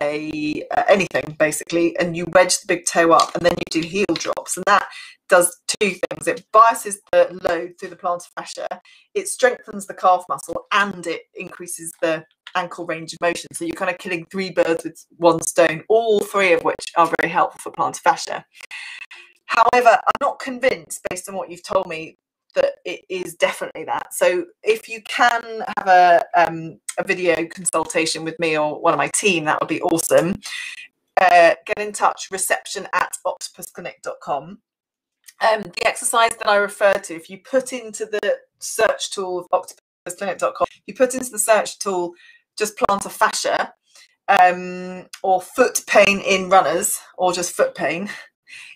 anything basically, and you wedge the big toe up, and then you do heel drops, and that does two things. It biases the load through the plantar fascia, it strengthens the calf muscle, and it increases the ankle range of motion. So you're kind of killing three birds with one stone, all three of which are very helpful for plantar fascia. However, I'm not convinced, based on what you've told me, that it is definitely that. So if you can have a video consultation with me or one of my team, that would be awesome. Get in touch, reception@octopusklinik.com. The exercise that I referred to, if you put into the search tool of octopusklinik.com, you put into the search tool just plantar fascia, or foot pain in runners, or just foot pain,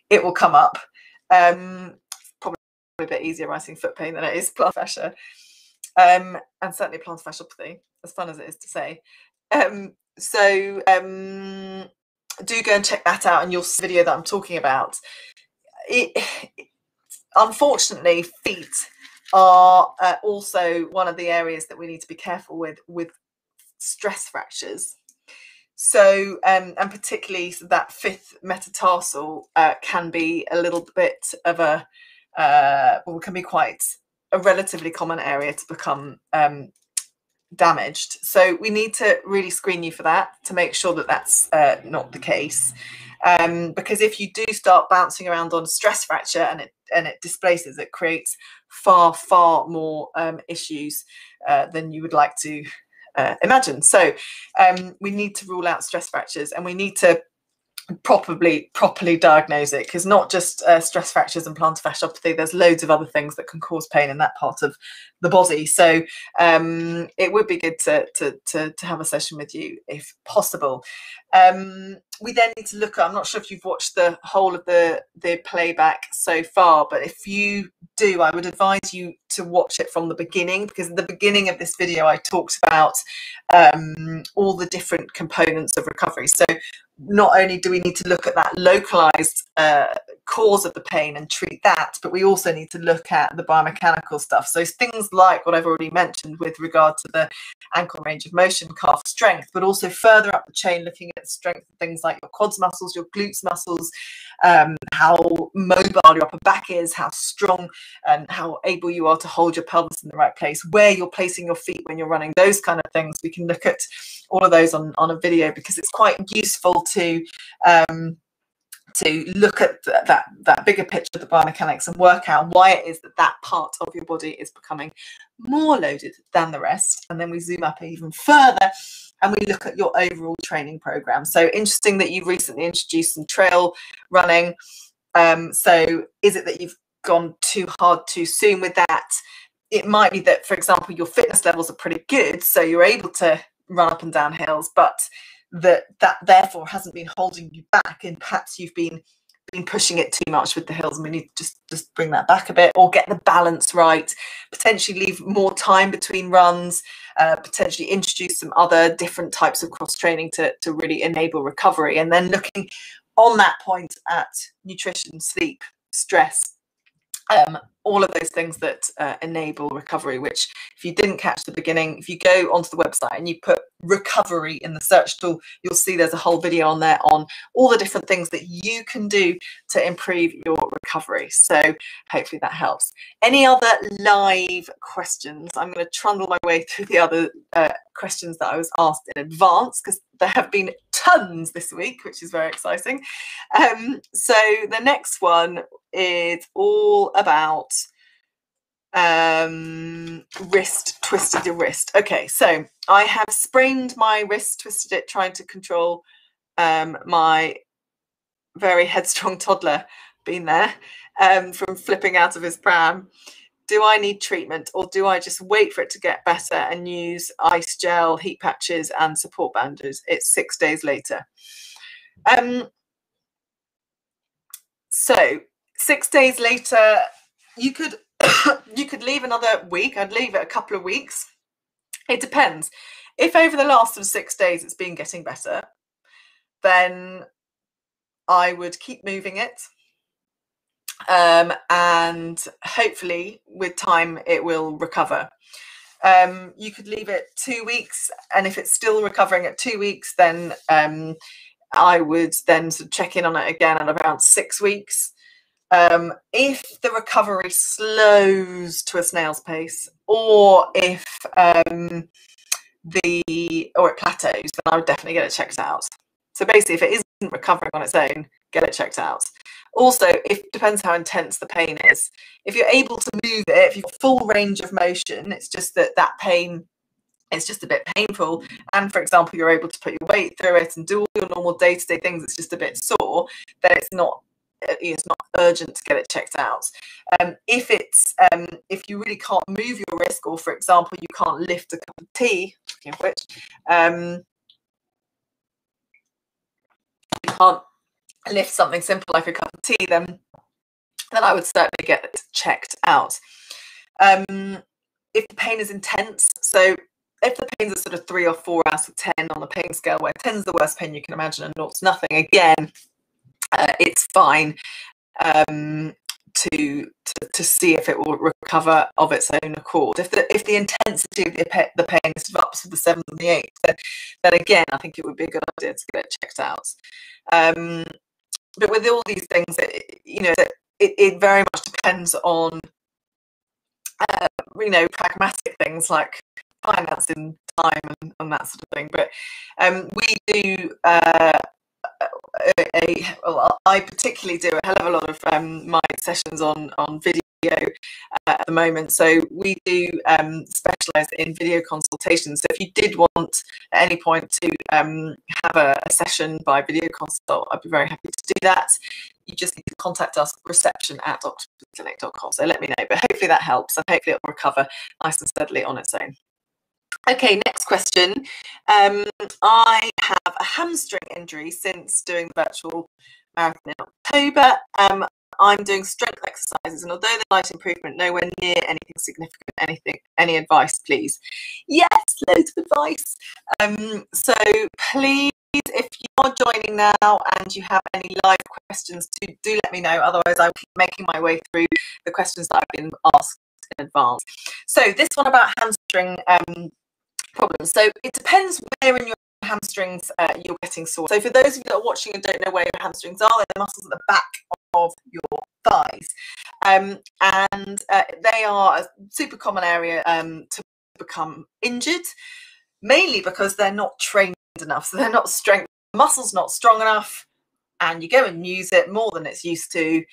it will come up. Probably a bit easier writing foot pain than it is plantar fascia, and certainly plantar fasciopathy, as fun as it is to say. Do go and check that out, and you'll see the video that I'm talking about. Unfortunately, feet are also one of the areas that we need to be careful with stress fractures. So, and particularly that fifth metatarsal can be a little bit of a, can be quite a relatively common area to become damaged. So we need to really screen you for that to make sure that that's not the case. Because if you do start bouncing around on a stress fracture and it displaces, it creates far more issues than you would like to imagine. So we need to rule out stress fractures, and we need to properly diagnose it, because not just stress fractures and plantar fasciopathy, there's loads of other things that can cause pain in that part of the body. So it would be good to have a session with you if possible. We then need to look at, I'm not sure if you've watched the whole of the playback so far, but if you do, I would advise you to watch it from the beginning, because at the beginning of this video I talked about all the different components of recovery. So not only do we need to look at that localized cause of the pain and treat that, but we also need to look at the biomechanical stuff. So things like what I've already mentioned with regard to the ankle range of motion, calf strength, but also further up the chain, looking at strength of things like your quads muscles, your glutes muscles, how mobile your upper back is, how strong and how able you are to hold your pelvis in the right place, where you're placing your feet when you're running, those kind of things. We can look at all of those on a video, because it's quite useful to look at that bigger picture of the biomechanics and work out why it is that part of your body is becoming more loaded than the rest. And then we zoom up even further and we look at your overall training program. So interesting that you've recently introduced some trail running. So is it that you've gone too hard too soon with that? It might be that, for example, your fitness levels are pretty good, so you're able to run up and down hills, but that therefore hasn't been holding you back, and perhaps you've been pushing it too much with the hills, and we need to just bring that back a bit, or get the balance right, potentially leave more time between runs, potentially introduce some other different types of cross training to really enable recovery. And then looking on that point at nutrition, sleep, stress, all of those things that enable recovery, which if you didn't catch the beginning, if you go onto the website and you put recovery in the search tool, you'll see there's a whole video on there on all the different things that you can do to improve your recovery. So hopefully that helps. Any other live questions? I'm going to trundle my way through the other questions that I was asked in advance, because there have been tons this week, which is very exciting. So the next one is all about twisted your wrist. Okay, so I have sprained my wrist, twisted it, trying to control my very headstrong toddler, been there, from flipping out of his pram, do I need treatment, or do I just wait for it to get better and use ice gel, heat patches and support bandages? It's 6 days later. So 6 days later, you could you could leave another week. I'd leave it a couple of weeks. It depends. If over the last of 6 days it's been getting better, then I would keep moving it. And hopefully with time it will recover. You could leave it 2 weeks, and if it's still recovering at 2 weeks, then I would then sort of check in on it again at around 6 weeks. If the recovery slows to a snail's pace, or if it plateaus, then I would definitely get it checked out. So basically, if it isn't recovering on its own, get it checked out. Also, it depends how intense the pain is. If you're able to move it, if you've got full range of motion, it's just that pain is just a bit painful, and for example, you're able to put your weight through it and do all your normal day-to-day things, it's just a bit sore, then it's not urgent to get it checked out. If you really can't move your wrist, or for example you can't lift a cup of tea, speaking of which, you can't lift something simple like a cup of tea, then I would certainly get it checked out. If the pain is intense, so if the pains are sort of 3 or 4 out of 10 on the pain scale, where 10 is the worst pain you can imagine and 0's nothing, again, it's fine to see if it will recover of its own accord. If the intensity of the pain is up to the 7th and the 8th, then again, I think it would be a good idea to get it checked out. But with all these things, it very much depends on pragmatic things like financing, time, and that sort of thing. But we do I particularly do a hell of a lot of my sessions on video at the moment. So we do specialise in video consultations. So if you did want at any point to have a session by video consult, I'd be very happy to do that. You just need to contact us, reception@octopusclinic.com. So let me know. But hopefully that helps, and hopefully it will recover nice and steadily on its own. Okay, next question. I have a hamstring injury since doing the virtual marathon in October. I'm doing strength exercises, and although the light improvement, nowhere near anything significant. Any advice, please? Yes, loads of advice. So please, if you're joining now and you have any live questions, do let me know. Otherwise, I'll keep making my way through the questions that I've been asked in advance. So this one about hamstring problems. So it depends where in your hamstrings you're getting sore. So for those of you that are watching and don't know where your hamstrings are, they're the muscles at the back of your thighs, and they are a super common area to become injured, mainly because they're not trained enough. So they're not strength, the muscle's not strong enough, and you go and use it more than it's used to,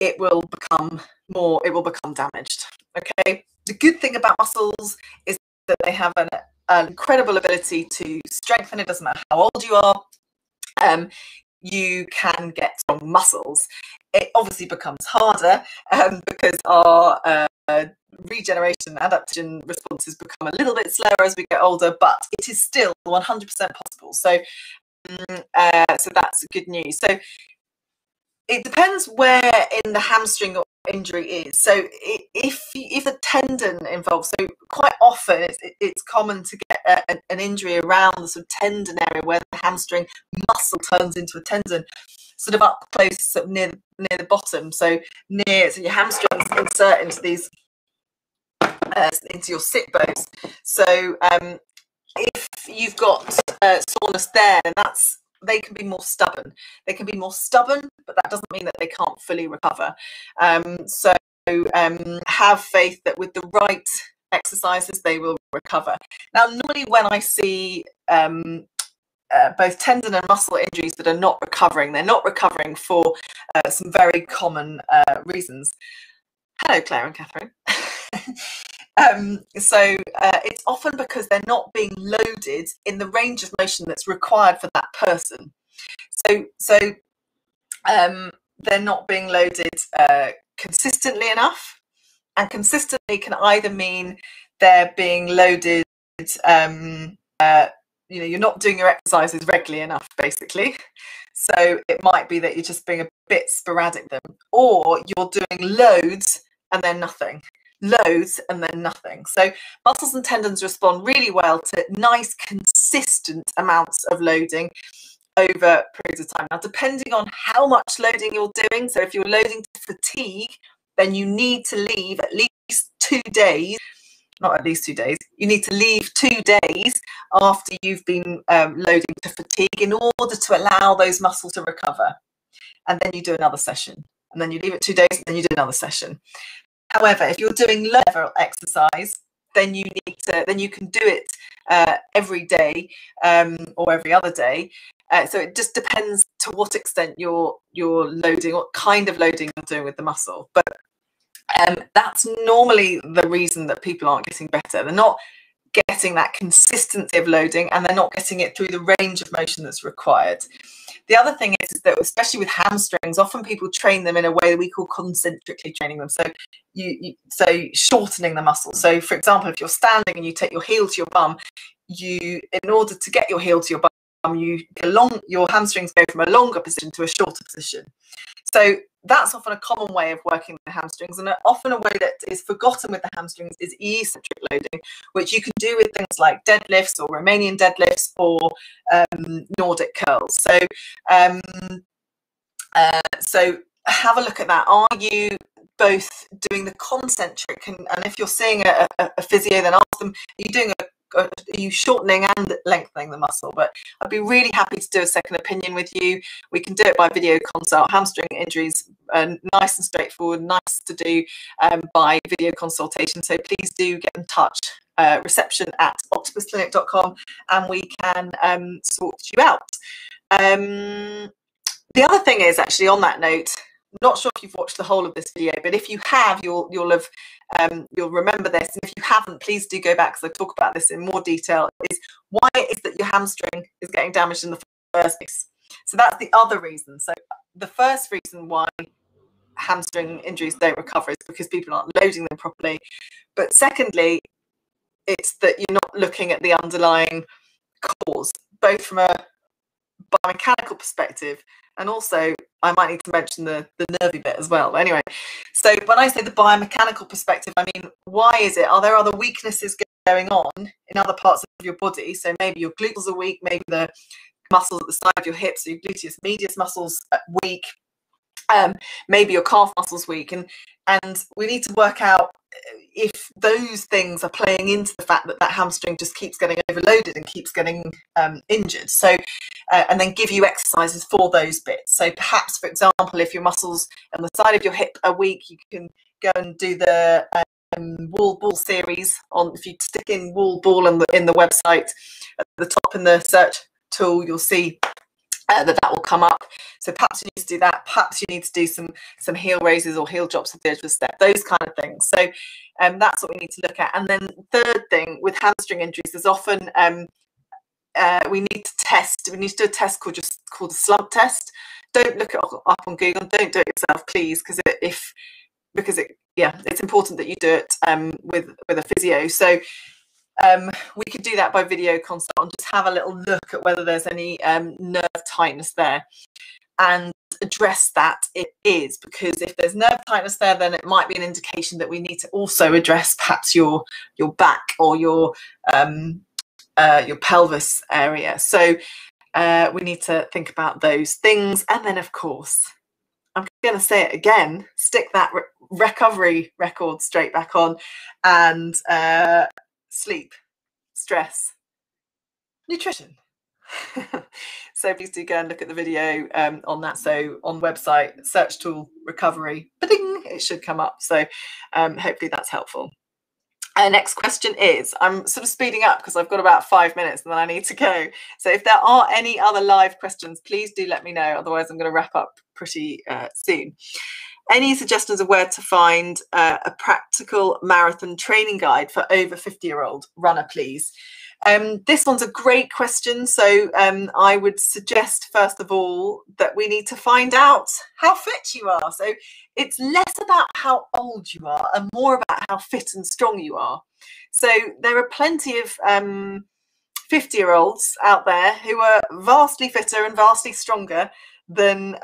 it will become damaged. Okay, the good thing about muscles is that they have an incredible ability to strengthen. It doesn't matter how old you are, you can get strong muscles. It obviously becomes harder because our regeneration adaptation responses become a little bit slower as we get older, but it is still 100% possible. So so that's good news. So it depends where in the hamstring or injury is. So if a tendon involved, so quite often it's common to get an injury around the sort of tendon area where the hamstring muscle turns into a tendon, sort of up close, sort of near the bottom. So your hamstrings insert into these into your sit bones. So if you've got soreness there, then they can be more stubborn. They can be more stubborn, but that doesn't mean that they can't fully recover. So have faith that with the right exercises, they will recover. Now, normally when I see both tendon and muscle injuries that are not recovering, they're not recovering for some very common reasons. Hello, Claire and Catherine. So it's often because they're not being loaded in the range of motion that's required for that person. So they're not being loaded consistently enough, And consistently can either mean they're being loaded, you're not doing your exercises regularly enough, basically. So it might be that you're just being a bit sporadic with them, or you're doing loads and then nothing, loads and then nothing. So muscles and tendons respond really well to nice, consistent amounts of loading over periods of time. Now, depending on how much loading you're doing, so if you're loading to fatigue, then you need to leave at least 2 days, not at least 2 days, you need to leave 2 days after you've been loading to fatigue in order to allow those muscles to recover. And then you do another session. And then you leave it 2 days, and then you do another session. However, if you're doing low level exercise, then you can do it every day or every other day. So it just depends to what extent you're loading, what kind of loading you're doing with the muscle. But that's normally the reason that people aren't getting better. They're not getting that consistency of loading, and they're not getting it through the range of motion that's required. The other thing is that, especially with hamstrings, often people train them in a way that we call concentrically training them. So so shortening the muscle. So for example, if you're standing and you take your heel to your bum, in order to get your heel to your bum, your hamstrings go from a longer position to a shorter position. So that's often a common way of working the hamstrings, and often a way that is forgotten with the hamstrings is eccentric loading, which you can do with things like deadlifts or Romanian deadlifts or Nordic curls. So so have a look at that. Are you both doing the concentric, and if you're seeing a physio, then ask them, are you shortening and lengthening the muscle? But I'd be really happy to do a second opinion with you. We can do it by video consult. Hamstring injuries are nice and straightforward, nice to do by video consultation. So please do get in touch, reception@octopusclinic.com, and we can sort you out. The other thing is, actually, on that note, not sure if you've watched the whole of this video, but if you have, you'll remember this. And if you haven't, please do go back, because I talk about this in more detail, is why it is that your hamstring is getting damaged in the first place. So that's the other reason. So the first reason why hamstring injuries don't recover is because people aren't loading them properly. But secondly, it's that you're not looking at the underlying cause, both from a biomechanical perspective, and also I might need to mention the nervy bit as well. But anyway, so when I say the biomechanical perspective, I mean, why is it? Are there other weaknesses going on in other parts of your body? So maybe your glutes are weak, maybe the muscles at the side of your hips, so your gluteus medius muscles are weak, maybe your calf muscles weak, and we need to work out if those things are playing into the fact that that hamstring just keeps getting overloaded and keeps getting injured. So and then give you exercises for those bits. So perhaps, for example, if your muscles on the side of your hip are weak, you can go and do the wall ball series. If you stick in wall ball in the website at the top in the search tool, you'll see that will come up. So perhaps you need to do that. Perhaps you need to do some heel raises or heel drops with the edge of the step, those kind of things. So that's what we need to look at. And then third thing, with hamstring injuries, there's often we need to test. We need to do a test called a slump test. Don't look it up on Google. Don't do it yourself, please, because it's important that you do it with a physio. So we could do that by video consult and just have a little look at whether there's any nerve tightness there and address that. It is, because if there's nerve tightness there, then it might be an indication that we need to also address perhaps your back or your pelvis area. So we need to think about those things. And then, of course, I'm going to say it again, stick that recovery record straight back on, and sleep, stress, nutrition. So please do go and look at the video on that. So on the website, search tool, recovery, ba-ding, it should come up. So hopefully that's helpful. Next question is, I'm sort of speeding up because I've got about 5 minutes and then I need to go. So if there are any other live questions, please do let me know. Otherwise, I'm going to wrap up pretty soon. Any suggestions of where to find a practical marathon training guide for over 50-year-old runner, please? This one's a great question. So I would suggest, first of all, that we need to find out how fit you are. So it's less about how old you are and more about how fit and strong you are. So there are plenty of 50-year-olds out there who are vastly fitter and vastly stronger than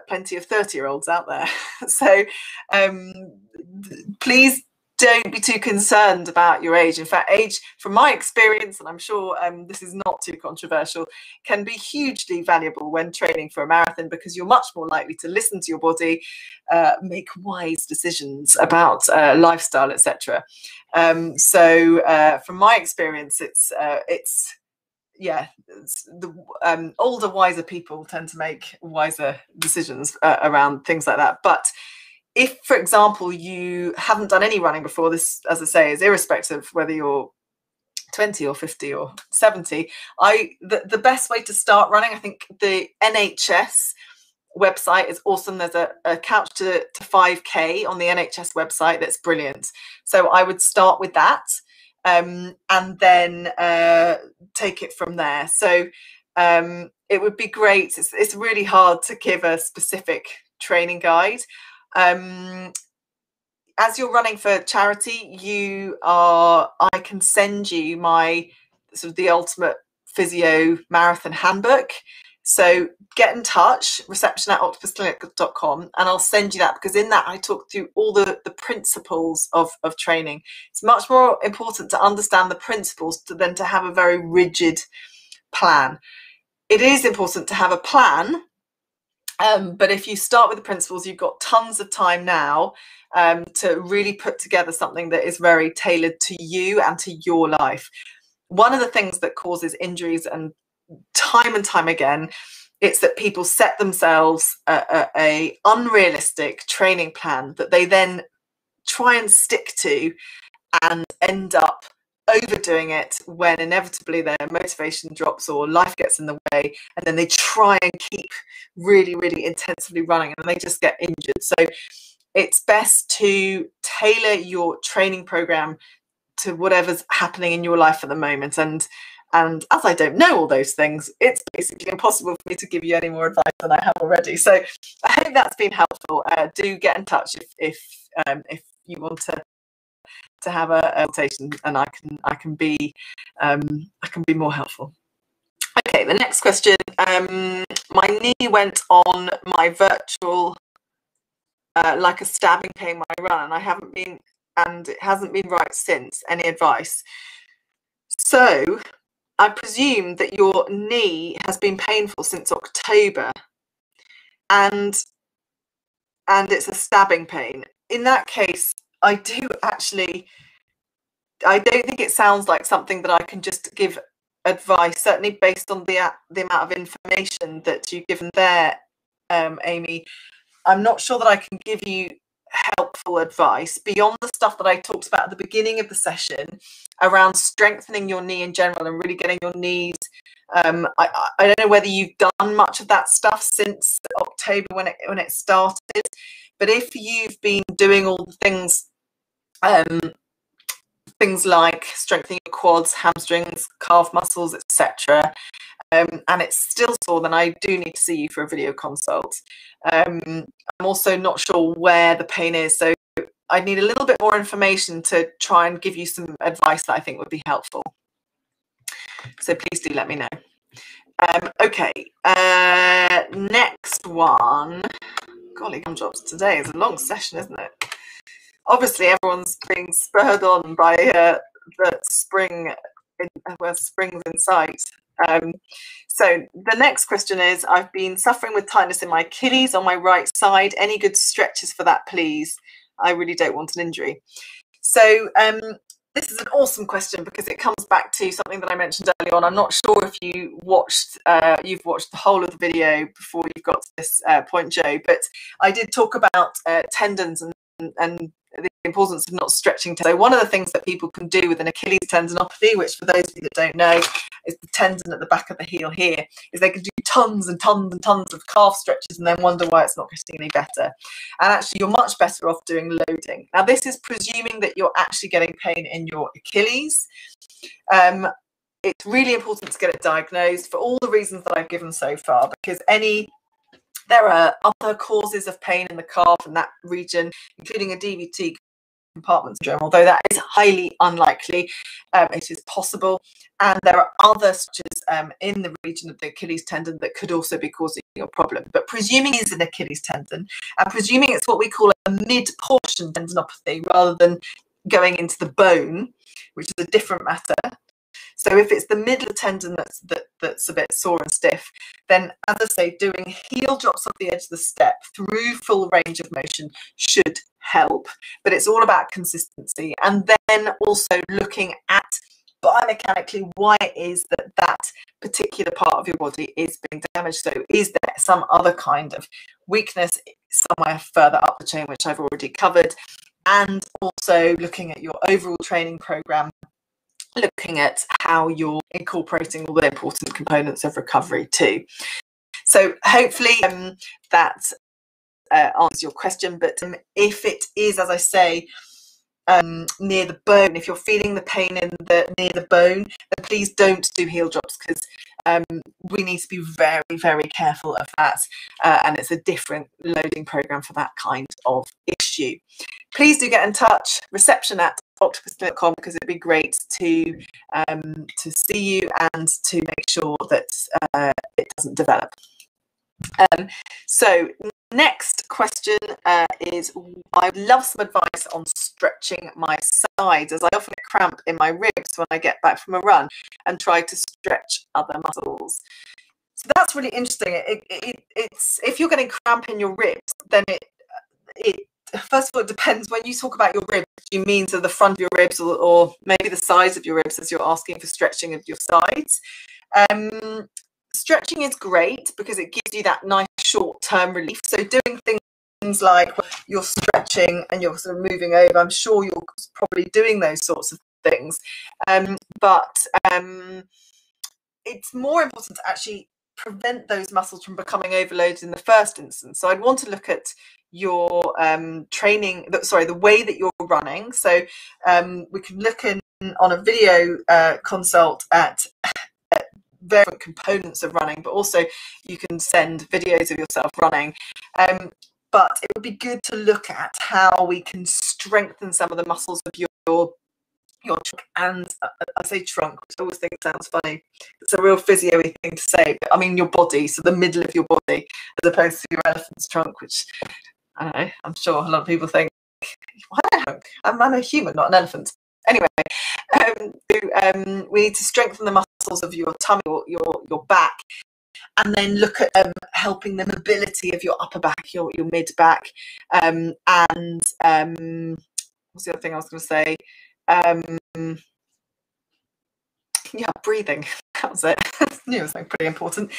plenty of 30-year-olds out there. So please don't be too concerned about your age. In fact, age, from my experience, and I'm sure this is not too controversial, can be hugely valuable when training for a marathon, because you're much more likely to listen to your body, make wise decisions about lifestyle, etc. So from my experience, it's the older, wiser people tend to make wiser decisions around things like that. But if, for example, you haven't done any running before, this, as I say, is irrespective of whether you're 20 or 50 or 70, the best way to start running, I think the NHS website is awesome. There's a couch to 5K on the NHS website that's brilliant. So I would start with that and then take it from there. So it would be great. It's really hard to give a specific training guide. As you're running for charity, I can send you my sort of the ultimate physio marathon handbook. So get in touch, reception@octopusclinic.com, and I'll send you that, because in that I talk through all the principles of training. It's much more important to understand the principles than to have a very rigid plan. It is important to have a plan, but if you start with the principles, you've got tons of time now to really put together something that is very tailored to you and to your life. One of the things that causes injuries, and time again, it's that people set themselves a unrealistic training plan that they then try and stick to and end up overdoing it, when inevitably their motivation drops or life gets in the way, and then they try and keep really intensively running and they just get injured. So it's best to tailor your training program to whatever's happening in your life at the moment. And as I don't know all those things, it's basically impossible for me to give you any more advice than I have already. So I hope that's been helpful. Do get in touch if you want to have a consultation, and I can be more helpful. Okay, the next question. My knee went on my virtual like a stabbing pain when I run, and it hasn't been right since. Any advice? So I presume that your knee has been painful since October, and it's a stabbing pain. In that case, I don't think it sounds like something that I can just give advice, certainly based on the amount of information that you've given there, Amy. I'm not sure that I can give you helpful advice beyond the stuff that I talked about at the beginning of the session around strengthening your knee in general and really getting your knees. I don't know whether you've done much of that stuff since October when it started, but if you've been doing all the things like strengthening your quads, hamstrings, calf muscles, etc., and it's still sore, then I do need to see you for a video consult. I'm also not sure where the pain is, so I need a little bit more information to try and give you some advice that I think would be helpful. So please do let me know. Okay, next one. Golly gumdrops, today is a long session, isn't it? Obviously, everyone's being spurred on by the spring, where spring's in sight. So the next question is, I've been suffering with tightness in my Achilles on my right side. Any good stretches for that, please? I really don't want an injury. So this is an awesome question, because it comes back to something that I mentioned earlier on. I'm not sure if you've watched the whole of the video before you've got to this point, Joe, but I did talk about tendons and the importance of not stretching. So one of the things that people can do with an Achilles tendinopathy, which for those of you that don't know is the tendon at the back of the heel here, is they can do tons and tons and tons of calf stretches and then wonder why it's not getting any better. And actually you're much better off doing loading. Now this is presuming that you're actually getting pain in your Achilles. it's really important to get it diagnosed for all the reasons that I've given so far, because there are other causes of pain in the calf and that region, including a DVT compartment syndrome, although that is highly unlikely. It is possible, and there are other structures in the region of the Achilles tendon that could also be causing your problem. But presuming it's an Achilles tendon, and presuming it's what we call a mid-portion tendinopathy rather than going into the bone, which is a different matter. So if it's the middle of the tendon that's a bit sore and stiff, then, as I say, doing heel drops off the edge of the step through full range of motion should help. But it's all about consistency, and then also looking at biomechanically why it is that that particular part of your body is being damaged. So is there some other kind of weakness somewhere further up the chain, which I've already covered, and also looking at your overall training program, looking at how you're incorporating all the important components of recovery too. So hopefully that answers your question. But if it is, as I say, near the bone, if you're feeling the pain near the bone, then please don't do heel drops, because we need to be very, very careful of that, and it's a different loading program for that kind of issue. Please do get in touch, reception@octopusclinic.com, because it'd be great to see you and to make sure that it doesn't develop. So next question is, I'd love some advice on stretching my sides, as I often get cramp in my ribs when I get back from a run and try to stretch other muscles. So that's really interesting. It's if you're getting cramp in your ribs, then it first of all, it depends. When you talk about your ribs, do you mean to the front of your ribs, or maybe the sides of your ribs, as you're asking for stretching of your sides? Stretching is great because it gives you that nice short-term relief. So doing things like you're stretching and you're sort of moving over, I'm sure you're probably doing those sorts of things. But it's more important to actually prevent those muscles from becoming overloaded in the first instance. So I'd want to look at your training, the way that you're running. So we can look on a video consult at various components of running, but also you can send videos of yourself running. But it would be good to look at how we can strengthen some of the muscles of your trunk, and I say trunk, which I always think sounds funny. It's a real physio-y thing to say, but I mean your body, so the middle of your body, as opposed to your elephant's trunk, which I don't know, I'm sure a lot of people think, why a trunk? I'm a human, not an elephant. Anyway, we need to strengthen the muscles of your tummy, your back, and then look at helping the mobility of your upper back, your mid back, and what's the other thing I was going to say? Yeah, breathing. That was it. I knew it was something pretty important.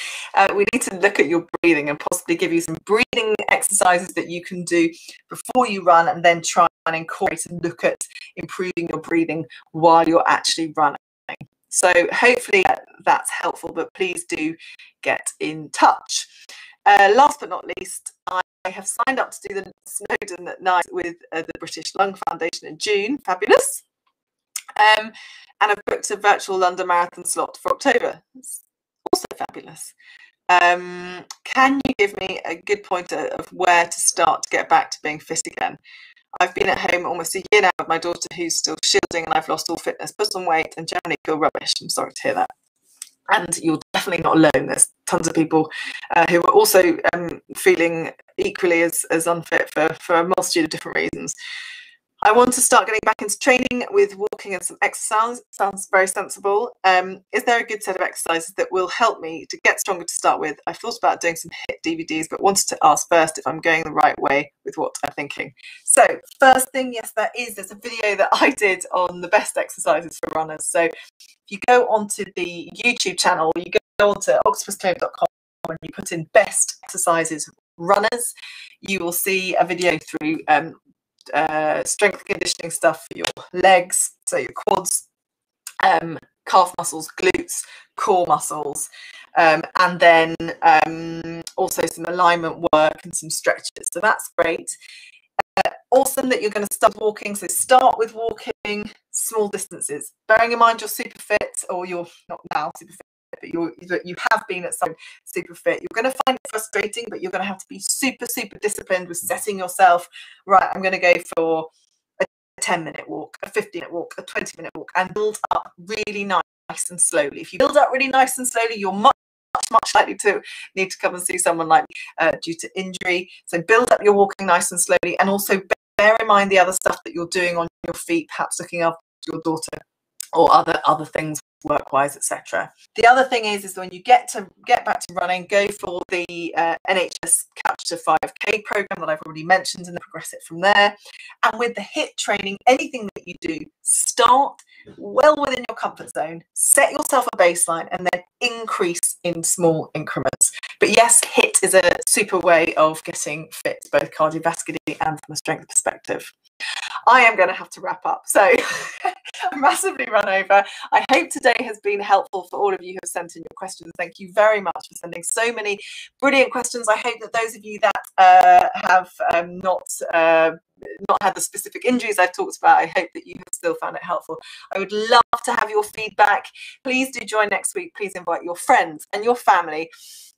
We need to look at your breathing and possibly give you some breathing exercises that you can do before you run, and then try and incorporate and look at improving your breathing while you're actually running. So hopefully that's helpful, but please do get in touch. Last but not least, I have signed up to do the Snowdon at night with the British Lung Foundation in June. Fabulous. And I've booked a virtual London Marathon slot for October. It's also fabulous. Can you give me a good pointer of where to start to get back to being fit again? I've been at home almost a year now with my daughter, who's still shielding, and I've lost all fitness, put on weight, and generally feel rubbish. I'm sorry to hear that. And you're definitely not alone. There's tons of people who are also feeling equally as unfit for a multitude of different reasons. I want to start getting back into training with walking and some exercise. Sounds very sensible. Is there a good set of exercises that will help me to get stronger to start with? I've thought about doing some HIIT DVDs, but wanted to ask first if I'm going the right way with what I'm thinking. So first thing, yes, there's a video that I did on the best exercises for runners. So if you go onto the YouTube channel, you go onto octopusclinic.com and you put in best exercises runners, you will see a video through strength conditioning stuff for your legs, so your quads, calf muscles, glutes, core muscles, and then also some alignment work and some stretches. So that's great. Awesome that you're going to start walking. So start with walking small distances. Bearing in mind you're super fit, or you're not now super fit, but you have been at some super fit, you're going to find it frustrating, but you're going to have to be super, super disciplined with setting yourself, right, I'm going to go for a 10-minute walk, a 15-minute walk, a 20-minute walk, and build up really nice and slowly. If you build up really nice and slowly, you're much likely to need to come and see someone like due to injury. So build up your walking nice and slowly, and also bear in mind the other stuff that you're doing on your feet, perhaps looking after your daughter or other things work-wise, etc. The other thing is when you get back to running, go for the NHS Capture 5K program that I've already mentioned, and then progress it from there. And with the HIIT training, anything that you do, start well within your comfort zone, set yourself a baseline, and then increase in small increments. But yes, HIIT is a super way of getting fit, both cardiovascularly and from a strength perspective. I am going to have to wrap up, so I massively run over. I hope today has been helpful for all of you who have sent in your questions. Thank you very much for sending so many brilliant questions. I hope that those of you that have not had the specific injuries I've talked about, I hope that you have still found it helpful. I would love to have your feedback. Please do join next week. Please invite your friends and your family.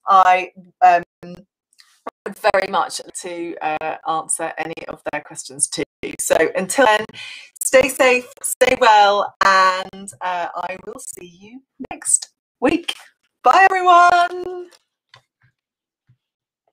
I would very much to answer any of their questions too. So until then, stay safe, stay well, and I will see you next week. Bye, everyone.